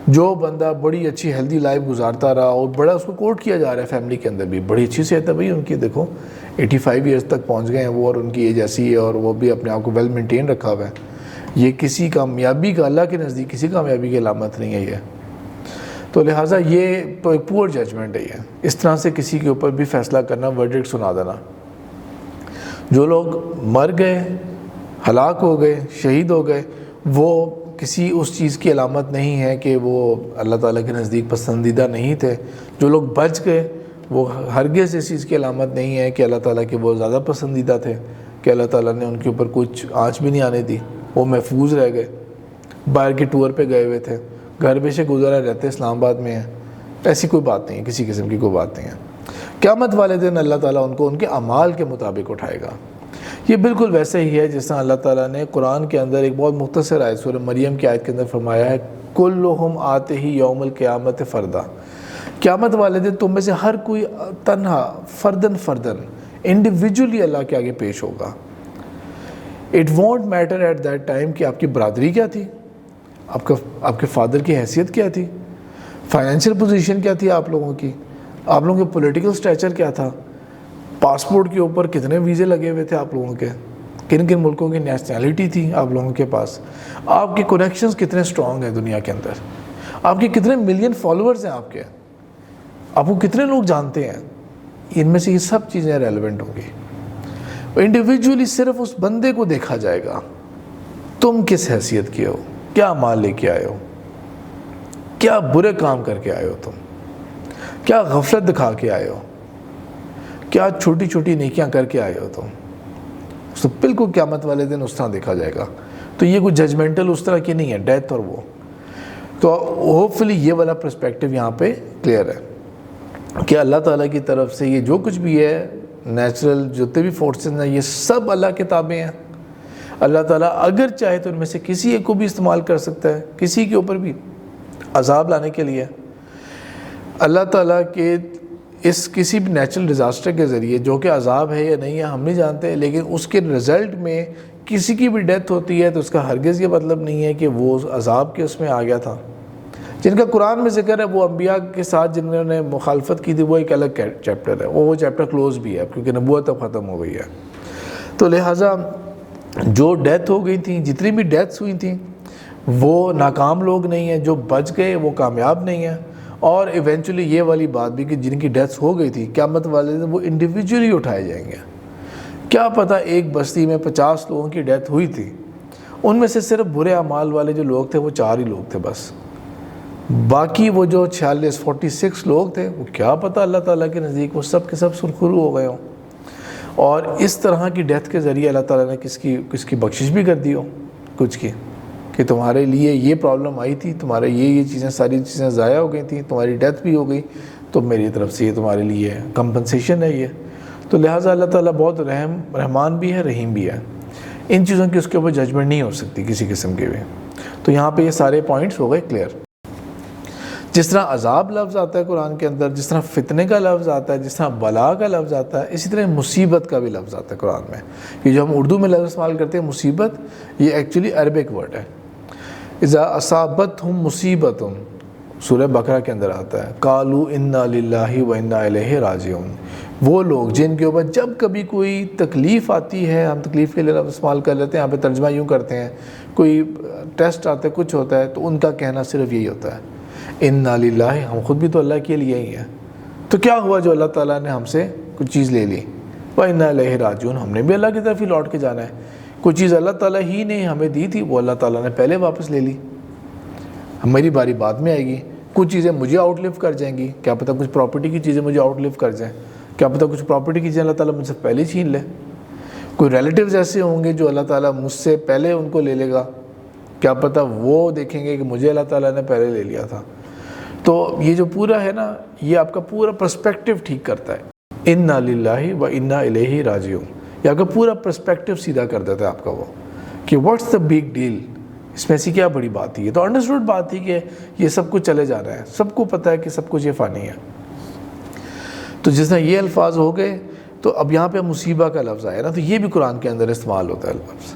جو بندہ بڑی اچھی ہیلدی لائف گزارتا رہا اور بڑا اس کو کوٹ کیا جا رہا ہے فیملی کے اندر بھی، بڑی اچھی صحت ہے بھائی ان کی، دیکھو 85 ایئرس تک پہنچ گئے ہیں وہ اور ان کی ایج ایسی ہے اور وہ بھی اپنے آپ کو ویل مینٹین رکھا ہوا ہے، یہ کسی کامیابی کا اللہ کے نزدیک کسی کامیابی کی علامت نہیں ہے یہ۔ تو لہٰذا یہ پور ججمنٹ ہے یہ، اس طرح سے کسی کے اوپر بھی فیصلہ کرنا، ورڈکٹ سنا دینا۔ جو لوگ مر گئے، ہلاک ہو گئے، شہید ہو گئے، وہ کسی اس چیز کی علامت نہیں ہے کہ وہ اللہ تعالیٰ کے نزدیک پسندیدہ نہیں تھے۔ جو لوگ بچ گئے وہ ہرگز اس چیز کی علامت نہیں ہے کہ اللہ تعالیٰ کے وہ زیادہ پسندیدہ تھے، کہ اللہ تعالیٰ نے ان کے اوپر کچھ آنچ بھی نہیں آنے دی، وہ محفوظ رہ گئے، باہر کے ٹور پہ گئے ہوئے تھے، گھر بے شک گزارا رہتے اسلام آباد میں ہیں، ایسی کوئی بات نہیں ہے، کسی قسم کی کوئی بات نہیں ہے۔ قیامت والے دن اللہ تعالیٰ ان کو ان کے اعمال کے مطابق اٹھائے گا۔ یہ بالکل ویسے ہی ہے جس طرح اللہ تعالیٰ نے قرآن کے اندر ایک بہت مختصر آیت سورہ مریم کی آیت کے اندر فرمایا ہے کلہم آتہ یوم القیامت فردا، قیامت والے دن تم میں سے ہر کوئی تنہا فردن انڈیویجولی اللہ کے آگے پیش ہوگا۔ It won't matter at that time کہ آپ کی برادری کیا تھی، آپ کے فادر کی حیثیت کیا تھی، فائنینشیل پوزیشن کیا تھی آپ لوگوں کی، آپ لوگوں کے پولیٹیکل سٹیچر کیا تھا، پاسپورٹ کے اوپر کتنے ویزے لگے ہوئے تھے آپ لوگوں کے، کن کن ملکوں کی نیشنلٹی تھی آپ لوگوں کے پاس، آپ کے کنیکشنز کتنے سٹرونگ ہیں دنیا کے اندر، آپ کے کتنے ملین فالوورز ہیں، آپ کو کتنے لوگ جانتے ہیں، ان میں سے یہ سب چیزیں ریلیونٹ ہوں گی۔ انڈیویجولی صرف اس بندے کو دیکھا جائے گا، تم کس حیثیت کے ہو، کیا مال لے کے آئے ہو، کیا برے کام کر کے آئے ہو، تم کیا غفلت دکھا کے آئے ہو، کیا چھوٹی چھوٹی نیکیاں کر کے آئے ہو تم، تو بالکل قیامت والے دن اس طرح دیکھا جائے گا۔ تو یہ کوئی ججمنٹل اس طرح کی نہیں ہے ڈیتھ اور وہ، تو ہوپفلی یہ والا پرسپیکٹیو یہاں پہ کلیئر ہے کہ اللہ تعالیٰ کی طرف سے یہ جو کچھ بھی ہے نیچرل جتنے بھی فورسز ہیں یہ سب اللہ کے تابع ہیں۔ اللہ تعالیٰ اگر چاہے تو ان میں سے کسی ایک کو بھی استعمال کر سکتا ہے، کسی کے اوپر بھی عذاب لانے کے لیے۔ اللہ تعالیٰ کے اس کسی بھی نیچرل ڈیزاسٹر کے ذریعے جو کہ عذاب ہے یا نہیں ہے ہم نہیں جانتے، لیکن اس کے رزلٹ میں کسی کی بھی ڈیتھ ہوتی ہے تو اس کا ہرگز یہ مطلب نہیں ہے کہ وہ عذاب کے اس میں آ گیا تھا۔ جن کا قرآن میں ذکر ہے وہ انبیاء کے ساتھ جنہوں نے مخالفت کی تھی وہ ایک الگ چیپٹر ہے، وہ چیپٹر کلوز بھی ہے کیونکہ نبوت اب ختم ہو گئی ہے۔ تو لہٰذا جو ڈیتھ ہو گئی تھیں، جتنی بھی ڈیتھس ہوئی تھیں وہ ناکام لوگ نہیں ہیں، جو بچ گئے وہ کامیاب نہیں ہیں، اور ایونچولی یہ والی بات بھی کہ جن کی ڈیتھس ہو گئی تھی قیامت والے دن وہ انڈیویجولی اٹھائے جائیں گے. کیا پتہ ایک بستی میں 50 لوگوں کی ڈیتھ ہوئی تھی, ان میں سے صرف برے اعمال والے جو لوگ تھے وہ 4 ہی لوگ تھے بس, باقی وہ جو 46 لوگ تھے وہ کیا پتہ اللہ تعالیٰ کے نزدیک وہ سب کے سب سرخرو ہو گئے ہوں, اور اس طرح کی ڈیتھ کے ذریعے اللہ تعالیٰ نے کس کی بخشش بھی کر دی ہو کچھ کی, کہ تمہارے لیے یہ پرابلم آئی تھی, تمہارے یہ چیزیں ساری چیزیں ضائع ہو گئی تھیں, تمہاری ڈیتھ بھی ہو گئی, تو میری طرف سے یہ تمہارے لیے کمپنسیشن ہے یہ. تو لہٰذا اللہ تعالیٰ بہت رحمان بھی ہے, رحیم بھی ہے, ان چیزوں کی اس کے اوپر ججمنٹ نہیں ہو سکتی کسی قسم کے بھی. تو یہاں پہ یہ سارے پوائنٹس ہو گئے کلیئر. جس طرح عذاب لفظ آتا ہے قرآن کے اندر, جس طرح فتنے کا لفظ آتا ہے, جس طرح بلا کا لفظ آتا ہے, اسی طرح مصیبت کا بھی لفظ آتا ہے قرآن میں. یہ جو ہم اردو میں لفظ استعمال کرتے ہیں مصیبت, یہ ایکچولی عربک ورڈ ہے. اذا اصابتہم مصیبت, سورہ بقرہ کے اندر آتا ہے, قالوا انا للہ و انا الیہ راجعون. وہ لوگ جن کے اوپر جب کبھی کوئی تکلیف آتی ہے, ہم تکلیف کے لیے لفظ استعمال کر لیتے ہیں, یہاں پہ ترجمہ یوں کرتے ہیں, کوئی ٹیسٹ آتا ہے, کچھ ہوتا ہے, تو ان کا کہنا صرف یہی ہوتا ہے انا للہ, ہم خود بھی تو اللہ کے لیے ہی ہیں, تو کیا ہوا جو اللہ تعالیٰ نے ہم سے کچھ چیز لے لی, و انا الیہ راجعون, ہم نے بھی اللہ کی طرف ہی لوٹ کے جانا ہے. کوئی چیز اللہ تعالیٰ ہی نے ہمیں دی تھی وہ اللہ تعالیٰ نے پہلے واپس لے لی, ہماری باری بعد میں آئے گی. کچھ چیزیں مجھے آؤٹ لیو کر جائیں گی, کیا پتہ کچھ پراپرٹی کی چیزیں مجھے آؤٹ لیو کر جائیں, کیا پتہ کچھ پراپرٹی کی چیزیں اللہ تعالیٰ مجھ سے پہلے چھین لے. کوئی ریلیٹیوز ایسے ہوں گے جو اللہ تعالیٰ مجھ سے پہلے ان کو لے لے گا, کیا پتہ وہ دیکھیں گے کہ مجھے اللہ تعالیٰ نے پہلے لے لیا تھا. تو یہ جو پورا ہے نا, یہ آپ کا پورا پرسپیکٹو ٹھیک کرتا ہے, انا للہ و انا الیہ راجعون. یہ آپ کا پورا پرسپیکٹو سیدھا کر دیتا ہے آپ کا وہ, کہ واٹس دا بگ ڈیل, اس میں ایسی کیا بڑی بات تھی. یہ تو انڈرسٹوڈ بات تھی کہ یہ سب کچھ چلے جا رہا ہے, سب کو پتہ ہے کہ سب کچھ یہ فانی ہے. تو جس طرح یہ الفاظ ہو گئے, تو اب یہاں پہ مصیبہ کا لفظ آیا نا, تو یہ بھی قرآن کے اندر استعمال ہوتا ہے لفظ,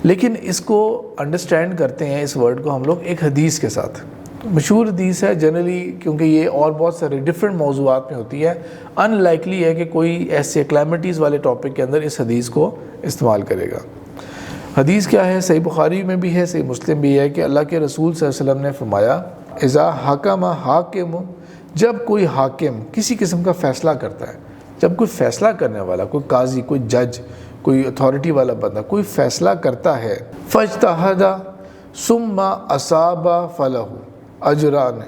لیکن اس کو انڈرسٹینڈ کرتے ہیں اس ورڈ کو ہم لوگ ایک حدیث کے ساتھ. مشہور حدیث ہے جنرلی, کیونکہ یہ اور بہت سارے ڈفرینٹ موضوعات میں ہوتی ہے, ان لائکلی ہے کہ کوئی ایسے کلیمٹیز والے ٹاپک کے اندر اس حدیث کو استعمال کرے گا. حدیث کیا ہے؟ صحیح بخاری میں بھی ہے, صحیح مسلم بھی ہے, کہ اللہ کے رسول صلی اللہ علیہ وسلم نے فرمایا, اذا حکم حاکم, جب کوئی حاکم کسی قسم کا فیصلہ کرتا ہے, جب کوئی فیصلہ کرنے والا, کوئی قاضی, کوئی جج, کوئی اتھارٹی والا بندہ کوئی فیصلہ کرتا ہے, فاجتہد ثم اصاب فلہ اجران,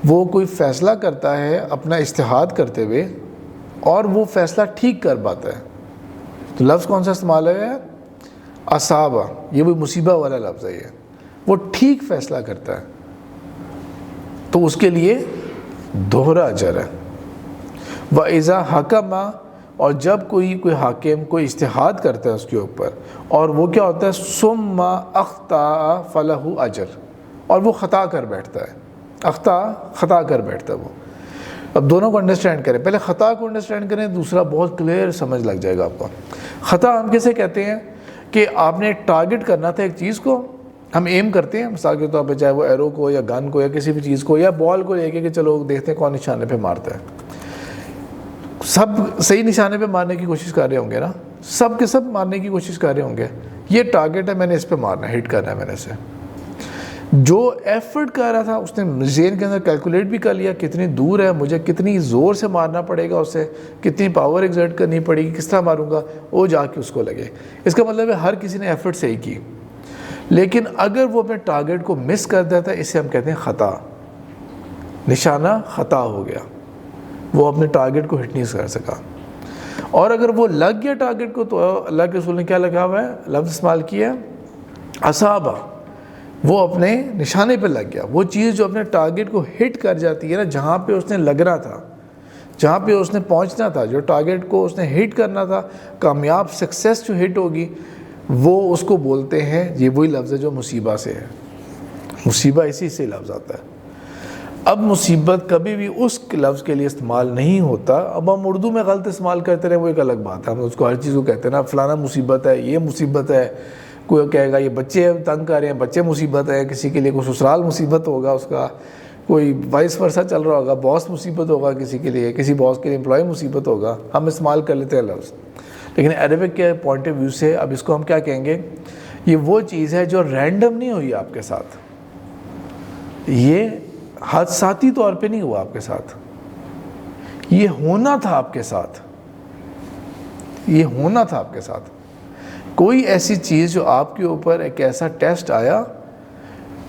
وہ کوئی فیصلہ کرتا ہے اپنا اجتہاد کرتے ہوئے اور وہ فیصلہ ٹھیک کر پاتا ہے, تو لفظ کون سا استعمال ہے؟ اصابہ, یہ وہی مصیبہ والا لفظ ہے, یہ وہ ٹھیک فیصلہ کرتا ہے تو اس کے لیے دوہرا اجر ہے. وَإِذَا حَكَمَ, اور جب کوئی حاکم کوئی اجتہاد کرتا ہے اس کے اوپر اور وہ کیا ہوتا ہے, ثُمَّ أَخْطَأَ فَلَهُ اجر, اور وہ خطا کر بیٹھتا ہے, خطا کر بیٹھتا ہے وہ. اب دونوں کو انڈرسٹینڈ کریں, پہلے خطا کو انڈرسٹینڈ کریں, دوسرا بہت کلیئر سمجھ لگ جائے گا آپ کو. خطا ہم کیسے کہتے ہیں کہ آپ نے ٹارگٹ کرنا تھا ایک چیز کو, ہم ایم کرتے ہیں مثال کے طور پہ, چاہے وہ ایرو کو یا گن کو یا کسی بھی چیز کو یا بال کو لے کے کہ چلو دیکھتے ہیں کون نشانے پہ مارتا ہے. سب صحیح نشانے پہ مارنے کی کوشش کر رہے ہوں گے نا, سب کے سب مارنے کی کوشش کر رہے ہوں گے, یہ ٹارگٹ ہے, میں نے اس پہ مارنا ہے, ہٹ کرنا ہے میں نے اسے. جو ایفرٹ کر رہا تھا اس نے ذہن کے اندر کیلکولیٹ بھی کر لیا کتنی دور ہے, مجھے کتنی زور سے مارنا پڑے گا اسے, کتنی پاور ایگزرٹ کرنی پڑے گی, کس طرح ماروں گا, وہ جا کے اس کو لگے. اس کا مطلب ہے ہر کسی نے ایفرٹ صحیح کی, لیکن اگر وہ اپنے ٹارگٹ کو مس کر دیتا ہے, اسے ہم کہتے ہیں خطا, نشانہ خطا ہو گیا, وہ اپنے ٹارگٹ کو ہٹ نہیں کر سکا. اور اگر وہ لگ گیا ٹارگٹ کو, تو اللہ کے رسول نے کیا لگا ہوا ہے, لفظ استعمال کیا ہے اصابہ, وہ اپنے نشانے پہ لگ گیا. وہ چیز جو اپنے ٹارگٹ کو ہٹ کر جاتی ہے نا, جہاں پہ اس نے لگنا تھا, جہاں پہ اس نے پہنچنا تھا, جو ٹارگٹ کو اس نے ہٹ کرنا تھا, کامیاب سکسیس جو ہٹ ہوگی, وہ اس کو بولتے ہیں, یہ وہی لفظ ہے جو مصیبہ سے ہے. مصیبہ اسی سے لفظ آتا ہے. اب مصیبت کبھی بھی اس لفظ کے لیے استعمال نہیں ہوتا. اب ہم اردو میں غلط استعمال کرتے رہے وہ ایک الگ بات ہے, ہم اس کو ہر چیز کو کہتے ہیں نا, فلانا مصیبت ہے, یہ مصیبت ہے. کوئی کہے گا یہ بچے تنگ کر رہے ہیں, بچے مصیبت ہے, کسی کے لیے کوئی سسرال مصیبت ہوگا اس کا, کوئی وائس ورثہ چل رہا ہوگا, باس مصیبت ہوگا کسی کے لیے, کسی باس کے لیے امپلائی مصیبت ہوگا. ہم استعمال کر لیتے ہیں لفظ, لیکن عربک کے پوائنٹ آف ویو سے اب اس کو ہم کیا کہیں گے, یہ وہ چیز ہے جو رینڈم نہیں ہوئی آپ کے ساتھ, یہ حادثاتی طور پہ نہیں ہوا آپ کے ساتھ، یہ ہونا تھا آپ کے ساتھ، یہ ہونا تھا آپ کے ساتھ. کوئی ایسی چیز جو آپ کے اوپر ایک ایسا ٹیسٹ آیا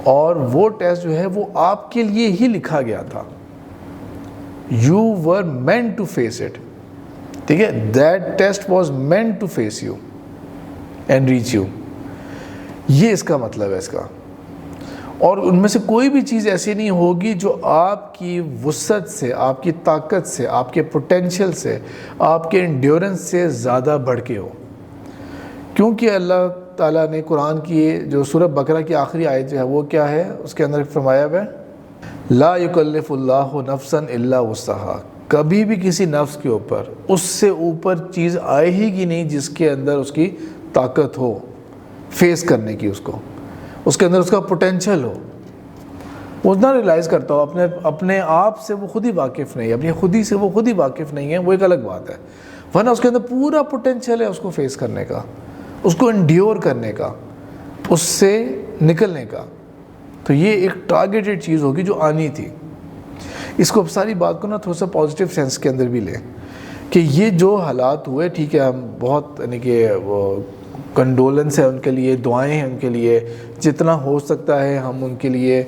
اور وہ ٹیسٹ جو ہے وہ آپ کے لیے ہی لکھا گیا تھا. You were meant to face it. ٹھیک ہے، that test was meant to face you and reach you. یہ اس کا مطلب ہے اس کا. اور ان میں سے کوئی بھی چیز ایسی نہیں ہوگی جو آپ کی وسعت سے، آپ کی طاقت سے، آپ کے پوٹینشیل سے، آپ کے انڈیورنس سے زیادہ بڑھ کے ہو. کیونکہ اللہ تعالیٰ نے قرآن کی جو سورہ بقرہ کی آخری آیت جو ہے وہ کیا ہے، اس کے اندر فرمایا ہوا ہے لا یکلف اللہ نفسا الا وسعہا. کبھی بھی کسی نفس کے اوپر اس سے اوپر چیز آئے ہی کی نہیں جس کے اندر اس کی طاقت ہو فیس کرنے کی، اس کے اندر اس کا پوٹینشیل ہو. وہ اتنا ریلائز کرتا ہو اپنے آپ سے وہ خود ہی واقف نہیں ہے، اپنی خودی سے وہ خود ہی واقف نہیں ہے، وہ ایک الگ بات ہے. ورنہ اس کے اندر پورا پوٹینشیل ہے اس کو فیس کرنے کا، اس کو انڈیور کرنے کا، اس سے نکلنے کا. تو یہ ایک ٹارگیٹڈ چیز ہوگی جو آنی تھی. اس کو ساری بات کو نا تھوڑا سا پازیٹیو سینس کے اندر بھی لیں کہ یہ جو حالات ہوئے، ٹھیک ہے، ہم بہت یعنی کہ وہ کنڈولنس ہے ان کے لیے، دعائیں ہیں ان کے لیے، جتنا ہو سکتا ہے ہم ان کے لیے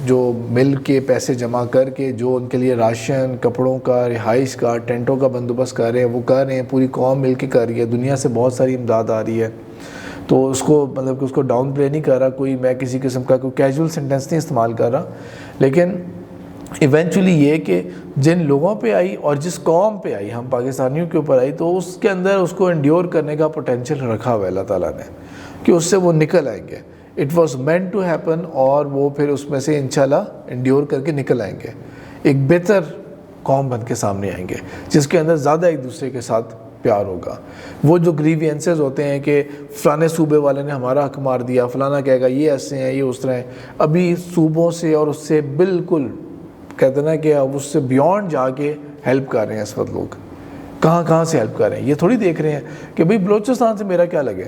جو مل کے پیسے جمع کر کے جو ان کے لیے راشن، کپڑوں کا، رہائش کا، ٹینٹوں کا بندوبست کر رہے ہیں وہ کر رہے ہیں. پوری قوم مل کے کر رہی ہے، دنیا سے بہت ساری امداد آ رہی ہے. تو اس کو مطلب کہ اس کو ڈاؤن پلے نہیں کر رہا کوئی، میں کسی قسم کا کوئی کیجول سینٹینس نہیں استعمال کر رہا. لیکن ایونچولی یہ کہ جن لوگوں پہ آئی اور جس قوم پہ آئی، ہم پاکستانیوں کے اوپر آئی، تو اس کے اندر اس کو انڈیور کرنے کا پوٹینشیل رکھا ہوا ہے اللہ تعالیٰ نے کہ اس سے وہ نکل آئیں گے. It was meant to happen, اور وہ پھر اس میں سے انشاءاللہ انڈیور کر کے نکل آئیں گے، ایک بہتر قوم بن کے سامنے آئیں گے جس کے اندر زیادہ ایک دوسرے کے ساتھ پیار ہوگا. وہ جو گریوینسز ہوتے ہیں کہ فلانے صوبے والے نے ہمارا حق مار دیا، فلانا کہے گا یہ ایسے ہیں، یہ اس طرح ہیں، ابھی صوبوں سے اور اس سے بالکل کہتے ہیں نا کہ اب اس سے بیونڈ جا کے ہیلپ کر رہے ہیں اس وقت. لوگ کہاں سے ہیلپ کر رہے ہیں، یہ تھوڑی دیکھ رہے ہیں کہ بھئی بلوچستان سے میرا کیا لگے،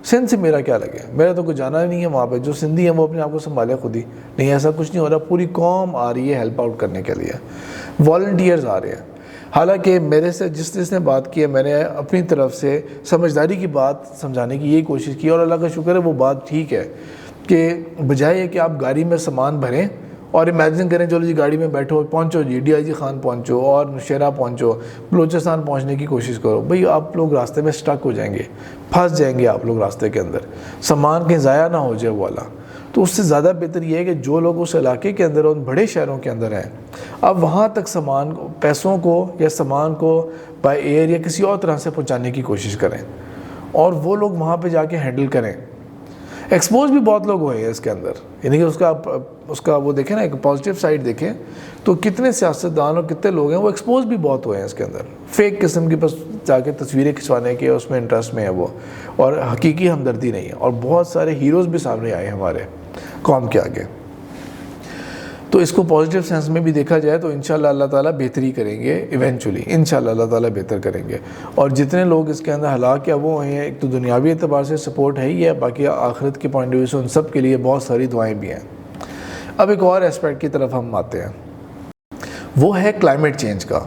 سندھ سے میرا کیا لگے، میرا تو کوئی جانا نہیں ہے وہاں پہ، جو سندھی ہیں وہ اپنے آپ کو سنبھالے خود ہی. نہیں، ایسا کچھ نہیں ہو رہا. پوری قوم آ رہی ہے ہیلپ آؤٹ کرنے کے لیے، والنٹیئرز آ رہے ہیں. حالانکہ میرے سے جس نے بات کی ہے، میں نے اپنی طرف سے سمجھداری کی بات سمجھانے کی یہی کوشش کی، اور اللہ کا شکر ہے وہ بات ٹھیک ہے کہ بجائے کہ آپ گاڑی میں سامان بھریں اور امیجن کریں چلو جی گاڑی میں بیٹھو، پہنچو جی ڈی آئی جی خان پہنچو اور نوشیرہ پہنچو، بلوچستان پہنچنے کی کوشش کرو. بھئی آپ لوگ راستے میں سٹک ہو جائیں گے، پھنس جائیں گے آپ لوگ راستے کے اندر، سامان کہیں ضائع نہ ہو جائے والا. تو اس سے زیادہ بہتر یہ ہے کہ جو لوگ اس علاقے کے اندر ان بڑے شہروں کے اندر ہیں، اب وہاں تک سامان پیسوں کو یا سامان کو بائی ایئر یا کسی اور طرح سے پہنچانے کی کوشش کریں، اور وہ لوگ وہاں پہ جا کے ہینڈل کریں. ایکسپوز بھی بہت لوگ ہوئے ہیں اس کے اندر، یعنی کہ اس کا وہ دیکھیں نا، ایک پازیٹیو سائڈ دیکھیں تو کتنے سیاستدان اور کتنے لوگ ہیں وہ ایکسپوز بھی بہت ہوئے ہیں اس کے اندر، فیک قسم کی بس جا کے تصویریں کھنچوانے کے اس میں انٹرسٹ میں ہے وہ، اور حقیقی ہمدردی نہیں ہے. اور بہت سارے ہیروز بھی سامنے آئے ہمارے قوم کے آگے. تو اس کو پازیٹیو سینس میں بھی دیکھا جائے تو انشاءاللہ اللہ تعالیٰ بہتری کریں گے، ایونچولی انشاءاللہ اللہ تعالیٰ بہتر کریں گے. اور جتنے لوگ اس کے اندر ہلاک یا وہ ہیں، ایک تو دنیاوی اعتبار سے سپورٹ ہے ہی ہے، باقی آخرت کے پوائنٹ آف ویو سے ان سب کے لیے بہت ساری دعائیں بھی ہیں. اب ایک اور اسپیکٹ کی طرف ہم آتے ہیں، وہ ہے کلائمیٹ چینج کا.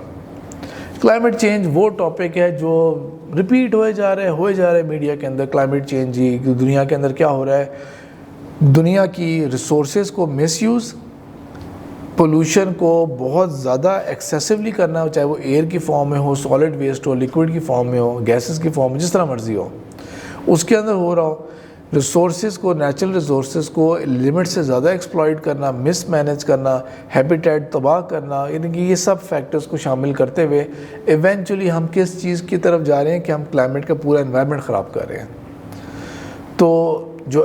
کلائمیٹ چینج وہ ٹاپک ہے جو ریپیٹ ہوئے جا رہے ہیں میڈیا کے اندر. کلائمیٹ چینج ہی دنیا کے اندر کیا ہو رہا ہے، دنیا کی ریسورسز کو مس یوز، پولوشن کو بہت زیادہ ایکسیسولی کرنا، چاہے وہ ایئر کی فارم میں ہو، سالڈ ویسٹ ہو، لیکوڈ کی فارم میں ہو، گیسز کی فارم میں، جس طرح مرضی ہو اس کے اندر ہو رہا ہو. ریسورسز کو، نیچرل ریسورسز کو لمٹ سے زیادہ ایکسپلائٹ کرنا، مس مینیج کرنا، ہیبیٹیٹ تباہ کرنا، یعنی کہ یہ سب فیکٹرز کو شامل کرتے ہوئے ایونچولی ہم کس چیز کی طرف جا رہے ہیں کہ ہم کلائمیٹ کا پورا انوائرمنٹ خراب کر رہے ہیں. تو جو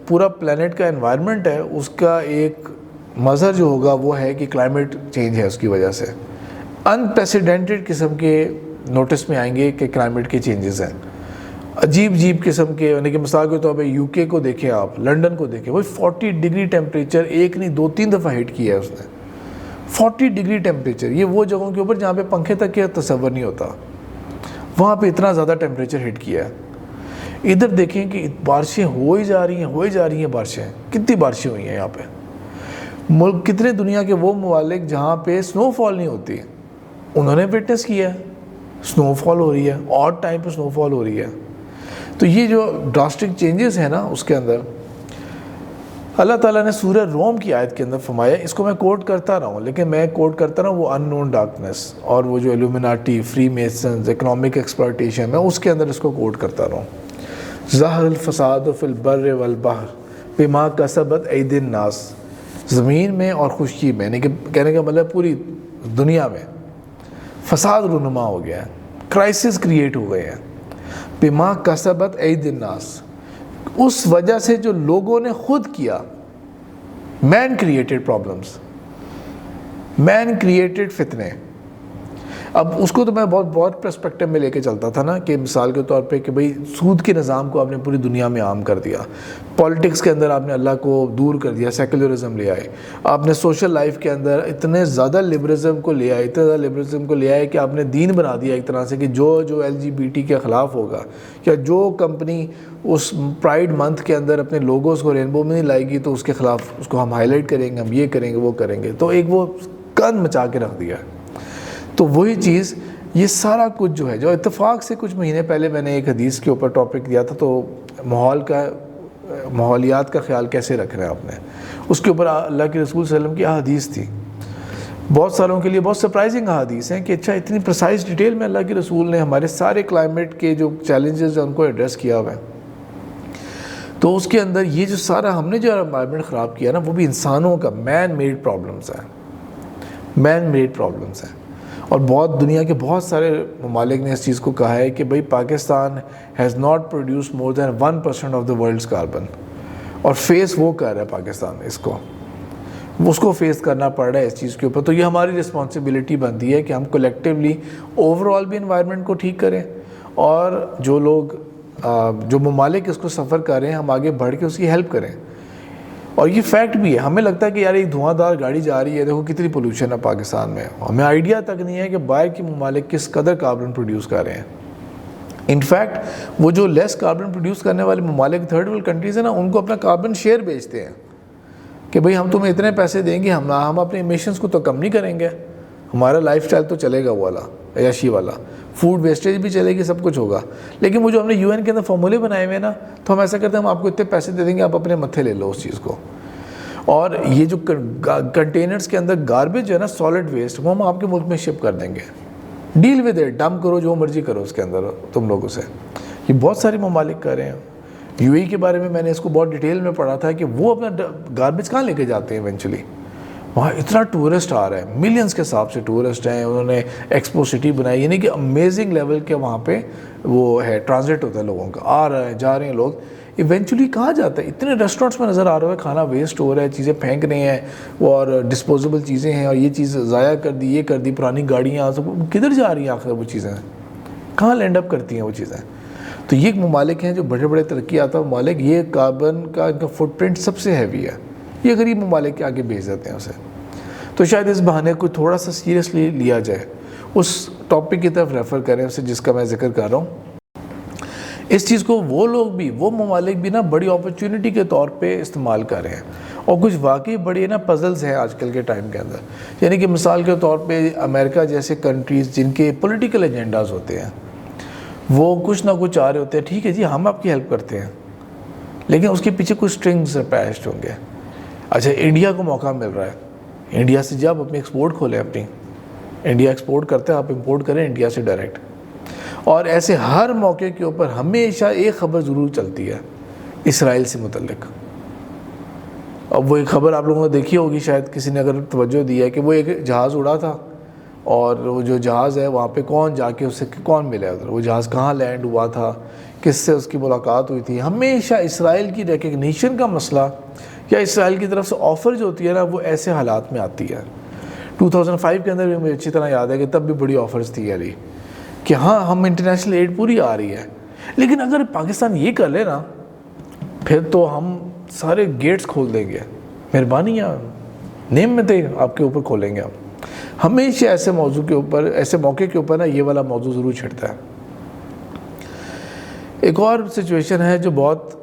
پورا پلانٹ کا انوائرمنٹ ہے اس کا ایک مظہر جو ہوگا وہ ہے کہ کلائمیٹ چینج ہے. اس کی وجہ سے انپریسیڈنٹڈ قسم کے نوٹس میں آئیں گے کہ کلائمیٹ کے چینجز ہیں، عجیب قسم کے. یعنی کہ مثال کے طور پہ یو کے کو دیکھیں آپ، لنڈن کو دیکھیں، وہی 40 ڈگری ٹیمپریچر ایک نہیں 2-3 دفعہ ہٹ کیا ہے اس نے. 40 ڈگری ٹیمپریچر، یہ وہ جگہوں کے اوپر جہاں پہ پنکھے تک کا تصور نہیں ہوتا، وہاں پہ اتنا زیادہ ٹیمپریچر ہٹ کیا ہے. ادھر دیکھیں کہ بارشیں ہو ہی جا رہی ہیں بارشیں. کتنی بارشیں ہوئی ہیں یہاں پہ، ملک کتنے دنیا کے وہ ممالک جہاں پہ سنو فال نہیں ہوتی انہوں نے وٹنس کیا ہے سنو فال ہو رہی ہے، اور ٹائم پہ سنو فال ہو رہی ہے. تو یہ جو ڈراسٹک چینجز ہیں نا اس کے اندر اللہ تعالیٰ نے سورہ روم کی آیت کے اندر فرمایا، اس کو میں کوٹ کرتا رہا ہوں لیکن میں کوٹ کرتا رہا ہوں وہ ان نون ڈارکنیس اور وہ جو ایلومیناٹی، فری میسنز، اکنامک ایکسپلائٹیشن، میں اس کے اندر اس کو کوٹ کرتا رہا ہوں. ظہر الفساد فی البر والبحر بما کسبت ایدی الناس، زمین میں اور خشکی میں، یعنی کہ کہنے کا مطلب پوری دنیا میں فساد رونما ہو گیا ہے، کرائسس کریٹ ہو گئے ہیں. بما کسبت ایدی الناس، اس وجہ سے جو لوگوں نے خود کیا. مین کریٹڈ پرابلمس، مین کریٹڈ فتنے. اب اس کو تو میں بہت پرسپیکٹو میں لے کے چلتا تھا نا، کہ مثال کے طور پہ کہ بھئی سود کے نظام کو آپ نے پوری دنیا میں عام کر دیا، پالیٹکس کے اندر آپ نے اللہ کو دور کر دیا، سیکولرزم لے آئے، آپ نے سوشل لائف کے اندر اتنے زیادہ لبرلزم کو لے آئے کہ آپ نے دین بنا دیا ایک طرح سے، کہ جو LGBT کے خلاف ہوگا یا جو کمپنی اس پرائیڈ منتھ کے اندر اپنے لوگوز کو رینبو میں نہیں لائے گی تو اس کے خلاف اس کو ہم ہائی لائٹ کریں گے، ہم یہ کریں گے وہ کریں گے. تو ایک وہ گند مچا کے رکھ دیا. تو وہی چیز یہ سارا کچھ جو ہے، جو اتفاق سے کچھ مہینے پہلے میں نے ایک حدیث کے اوپر ٹاپک دیا تھا، تو ماحولیات کا خیال کیسے رکھنا ہے آپ نے، اس کے اوپر اللہ کے رسول صلی اللہ علیہ وسلم کی احادیث تھی. بہت ساروں کے لیے بہت سرپرائزنگ احادیث ہیں کہ اچھا اتنی پرسائز ڈیٹیل میں اللہ کے رسول نے ہمارے سارے کلائمیٹ کے جو چیلنجز ہیں ان کو ایڈریس کیا ہوا ہے. تو اس کے اندر یہ جو سارا ہم نے جو انوائرمنٹ خراب کیا نا، وہ بھی انسانوں کا مین میڈ پرابلمس ہیں، مین میڈ پرابلمس ہیں. اور بہت دنیا کے بہت سارے ممالک نے اس چیز کو کہا ہے کہ بھئی Pakistan has not produce more than 1% of the world's carbon, اور فیس وہ کر رہا ہے پاکستان اس کو فیس کرنا پڑ رہا ہے اس چیز کے اوپر. تو یہ ہماری رسپانسبلٹی بنتی ہے کہ ہم کولیکٹیولی اوور آل بھی انوائرمنٹ کو ٹھیک کریں، اور جو لوگ جو ممالک اس کو سفر کر رہے ہیں ہم آگے بڑھ کے اس کی ہیلپ کریں. اور یہ فیکٹ بھی ہے، ہمیں لگتا ہے کہ یار ایک دھواں دار گاڑی جا رہی ہے، دیکھو کتنی پولوشن ہے پاکستان میں، ہمیں آئیڈیا تک نہیں ہے کہ باہر کے ممالک کس قدر کاربن پروڈیوس کر رہے ہیں. انفیکٹ وہ جو لیس کاربن پروڈیوس کرنے والے ممالک تھرڈ ورلڈ کنٹریز ہیں نا، ان کو اپنا کاربن شیئر بیچتے ہیں کہ بھئی ہم تمہیں اتنے پیسے دیں گے، ہم اپنے ایمیشنز کو تو کم نہیں کریں گے، ہمارا لائف سٹائل تو چلے گا وہ والا عیاشی والا، فوڈ ویسٹیج بھی چلے گی، سب کچھ ہوگا. لیکن وہ جو ہم نے UN کے اندر فارمولے بنائے ہوئے ہیں نا، تو ہم ایسا کرتے ہیں ہم آپ کو اتنے پیسے دے دیں گے، آپ اپنے متھے لے لو اس چیز کو. اور یہ جو کنٹینرز کے اندر گاربیج ہے نا، سالڈ ویسٹ، وہ ہم آپ کے ملک میں شپ کر دیں گے. ڈیل ود اٹ، ڈمپ کرو جو مرضی کرو اس کے اندر تم لوگوں سے. یہ بہت سارے ممالک کر رہے ہیں. UAE کے بارے میں نے اس کو بہت ڈیٹیل میں پڑھا تھا کہ وہ اپنا گاربیج کہاں لے کے جاتے ہیں ایونچولی. وہاں اتنا ٹورسٹ آ رہا ہے، ملینز کے حساب سے ٹورسٹ ہیں، انہوں نے ایکسپو سٹی بنائی، یعنی کہ امیزنگ لیول کے وہاں پہ وہ ہے، ٹرانزٹ ہوتا ہے لوگوں کا، آ رہے ہیں جا رہے ہیں لوگ. ایونچولی کہاں جاتا ہے؟ اتنے ریسٹورنٹس میں نظر آ رہا ہے کھانا ویسٹ ہو رہا ہے، چیزیں پھینک رہے ہیں، اور ڈسپوزیبل چیزیں ہیں، اور یہ چیز ضائع کر دی، یہ کر دی، پرانی گاڑیاں، سب کدھر جا رہی ہیں آخر وہ چیزیں، کہاں لینڈ اپ کرتی ہیں وہ چیزیں. تو یہ ممالک ہیں جو بڑے بڑے ترقی یافتہ ممالک، یہ کاربن کا ان کا فٹ پرنٹ سب سے ہیوی ہے، یہ غریب ممالک کے آگے بھیج دیتے ہیں اسے. تو شاید اس بہانے کو تھوڑا سا سیریسلی لیا جائے، اس ٹاپک کی طرف ریفر کریں اسے جس کا میں ذکر کر رہا ہوں. اس چیز کو وہ لوگ بھی، وہ ممالک بھی نا بڑی اپرچونٹی کے طور پہ استعمال کر رہے ہیں، اور کچھ واقعی بڑی نا پزلز ہیں آج کل کے ٹائم کے اندر. یعنی کہ مثال کے طور پہ امریکہ جیسے کنٹریز جن کے پولیٹیکل ایجنڈاز ہوتے ہیں، وہ کچھ نہ کچھ آ رہے ہوتے ہیں، ٹھیک ہے جی ہم آپ کی ہیلپ کرتے ہیں، لیکن اس کے پیچھے کچھ سٹرنگز اٹیچڈ ہوں گے. اچھا انڈیا کو موقع مل رہا ہے، انڈیا سے جب اپنی ایکسپورٹ کھولیں، اپنی انڈیا ایکسپورٹ کرتے ہیں، آپ امپورٹ کریں انڈیا سے ڈائریکٹ. اور ایسے ہر موقع کے اوپر ہمیشہ ایک خبر ضرور چلتی ہے اسرائیل سے متعلق. اب وہ ایک خبر آپ لوگوں نے دیکھی ہوگی، شاید کسی نے اگر توجہ دی ہے، کہ وہ ایک جہاز اڑا تھا، اور وہ جو جہاز ہے وہاں پہ کون جا کے اس سے کون ملا ادھر، وہ جہاز کہاں لینڈ ہوا تھا، کس سے اس کی ملاقات ہوئی تھی. ہمیشہ اسرائیل کی ریکگنیشن کا مسئلہ یا اسرائیل کی طرف سے آفر جو ہوتی ہے نا، وہ ایسے حالات میں آتی ہے. 2005 کے اندر بھی مجھے اچھی طرح یاد ہے کہ تب بھی بڑی آفرز تھی علی کہ ہاں ہم انٹرنیشنل ایڈ پوری آ رہی ہے، لیکن اگر پاکستان یہ کر لے نا پھر تو ہم سارے گیٹس کھول دیں گے، مہربانی نیم میں تھے آپ کے اوپر کھولیں گے ہم. ہمیشہ ایسے موضوع کے اوپر، ایسے موقع کے اوپر نا یہ والا موضوع ضرور چھڑتا ہے. ایک اور سچویشن ہے جو بہت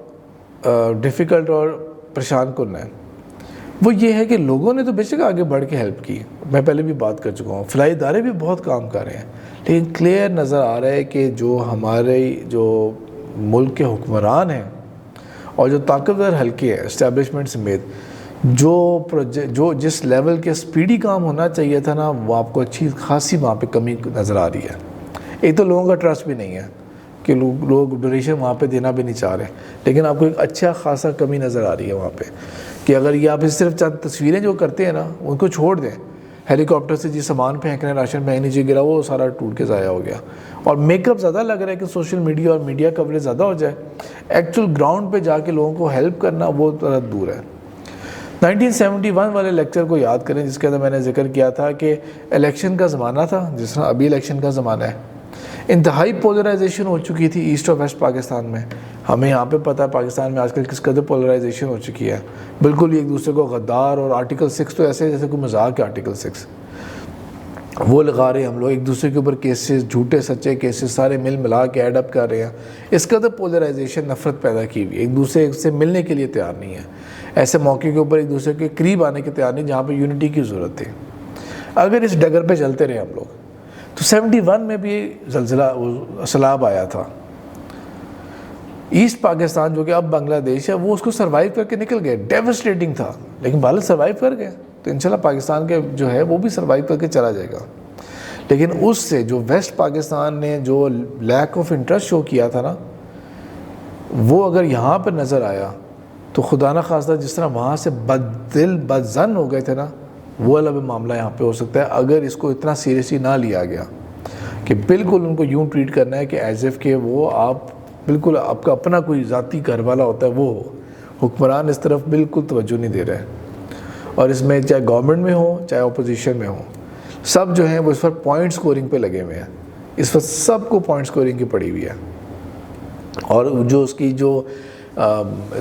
ڈیفیکلٹ اور پریشان کن ہے. وہ یہ ہے کہ لوگوں نے تو بے شک آگے بڑھ کے ہیلپ کی، میں پہلے بھی بات کر چکا ہوں، فلاحی ادارے بھی بہت کام کر رہے ہیں، لیکن کلیئر نظر آ رہا ہے کہ جو ہمارے جو ملک کے حکمران ہیں اور جو طاقتور حلقے ہیں اسٹیبلشمنٹ سمیت، جو جس لیول کے سپیڈی کام ہونا چاہیے تھا نا، وہ آپ کو اچھی خاصی وہاں پہ کمی نظر آ رہی ہے۔ ایک تو لوگوں کا ٹرسٹ بھی نہیں ہے کہ لوگ ڈونیشن وہاں پہ دینا بھی نہیں چاہ رہے، لیکن آپ کو ایک اچھا خاصا کمی نظر آ رہی ہے وہاں پہ کہ اگر یہ آپ صرف چند تصویریں جو کرتے ہیں نا ان کو چھوڑ دیں، ہیلی کاپٹر سے جی سامان پھینک رہے ہیں، راشن پھینک نیچے گرا، وہ سارا ٹوٹ کے ضائع ہو گیا، اور میک اپ زیادہ لگ رہا ہے کہ سوشل میڈیا اور میڈیا کوریج زیادہ ہو جائے، ایکچوئل گراؤنڈ پہ جا کے لوگوں کو ہیلپ کرنا وہ ذرا دور ہے۔ 1971 والے لیکچر کو یاد کریں جس کے اندر میں نے ذکر کیا تھا کہ الیکشن کا زمانہ تھا، جس طرح ابھی الیکشن کا زمانہ ہے، انتہائی پولرائزیشن ہو چکی تھی ایسٹ اور ویسٹ پاکستان میں۔ ہمیں یہاں پہ پتہ ہے پاکستان میں آج کل کس قدر پولرائزیشن ہو چکی ہے، بالکل ایک دوسرے کو غدار، اور آرٹیکل 6 تو ایسے جیسے کوئی مذاق ہے، آرٹیکل 6 وہ لگا رہے ہیں ہم لوگ ایک دوسرے کے اوپر کیسز، جھوٹے سچے کیسز سارے ملا کے ایڈ اپ کر رہے ہیں۔ اس قدر پولرائزیشن، نفرت پیدا کی ہوئی، ایک دوسرے سے ملنے کے لیے تیار نہیں ہے، ایسے موقع کے اوپر ایک دوسرے کے قریب آنے کے تیار نہیں جہاں پہ یونٹی کی ضرورت تھی۔ اگر اس ڈگر پہ چلتے رہے ہم لوگ تو 71 میں بھی زلزلہ سیلاب آیا تھا، ایسٹ پاکستان جو کہ اب بنگلہ دیش ہے وہ اس کو سروائیو کر کے نکل گئے، ڈیوسٹیٹنگ تھا، لیکن بھارت سروائیو کر گئے، تو انشاءاللہ پاکستان کے جو ہے وہ بھی سروائیو کر کے چلا جائے گا۔ لیکن اس سے جو ویسٹ پاکستان نے جو لیک آف انٹرسٹ شو کیا تھا نا، وہ اگر یہاں پر نظر آیا تو خدا نہ خواستہ جس طرح وہاں سے بد دل بد ظن ہو گئے تھے نا، وہ الگ معاملہ یہاں پہ ہو سکتا ہے اگر اس کو اتنا سیریسلی نہ لیا گیا کہ بالکل ان کو یوں ٹریٹ کرنا ہے کہ ایز ایف کہ وہ آپ بالکل آپ کا اپنا کوئی ذاتی گھر والا ہوتا ہے، وہ حکمران اس طرف بالکل توجہ نہیں دے رہے، اور اس میں چاہے گورنمنٹ میں ہو چاہے اپوزیشن میں ہو، سب جو ہیں وہ اس وقت پوائنٹ سکورنگ پہ لگے ہوئے ہیں، اس وقت سب کو پوائنٹ سکورنگ کی پڑی ہوئی ہے، اور جو اس کی جو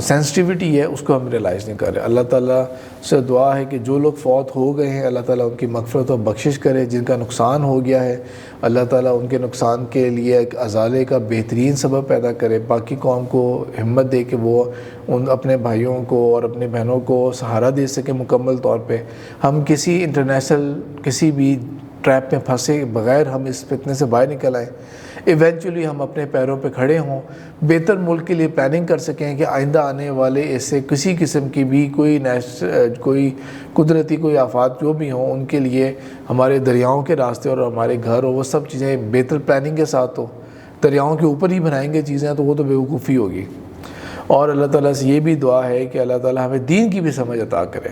سینسٹیوٹی ہے اس کو ہم ریلائز نہیں کر رہے۔ اللہ تعالیٰ سے دعا ہے کہ جو لوگ فوت ہو گئے ہیں اللہ تعالیٰ ان کی مغفرت و بخشش کرے، جن کا نقصان ہو گیا ہے اللہ تعالیٰ ان کے نقصان کے لیے ایک ازالے کا بہترین سبب پیدا کرے، باقی قوم کو ہمت دے کہ وہ ان اپنے بھائیوں کو اور اپنے بہنوں کو سہارا دے سکے مکمل طور پہ۔ ہم کسی انٹرنیشنل کسی بھی ٹریپ میں پھنسے بغیر ہم اس فتنے سے باہر نکل آئیں، ایونچولی ہم اپنے پیروں پہ کھڑے ہوں، بہتر ملک کے لیے پلاننگ کر سکیں کہ آئندہ آنے والے ایسے کسی قسم کی بھی کوئی قدرتی کوئی آفات جو بھی ہوں ان کے لیے ہمارے دریاؤں کے راستے اور ہمارے گھر ہو وہ سب چیزیں بہتر پلاننگ کے ساتھ ہو۔ دریاؤں کے اوپر ہی بنائیں گے چیزیں تو وہ تو بیوقوفی ہوگی۔ اور اللہ تعالیٰ سے یہ بھی دعا ہے کہ اللہ تعالیٰ ہمیں دین کی بھی سمجھ عطا کرے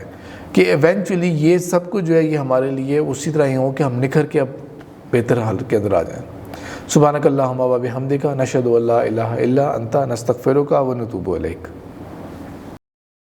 کہ ایونچولی یہ سب کچھ جو ہے یہ ہمارے لیے اسی طرح ہی ہو کہ ہم نکھر کے اب بہتر حال کے اندر آ جائیں۔ سبحانک اللہم و بحمدک، نشہد ان لا الہ الا انت، نستغفرک و نتوب الیک۔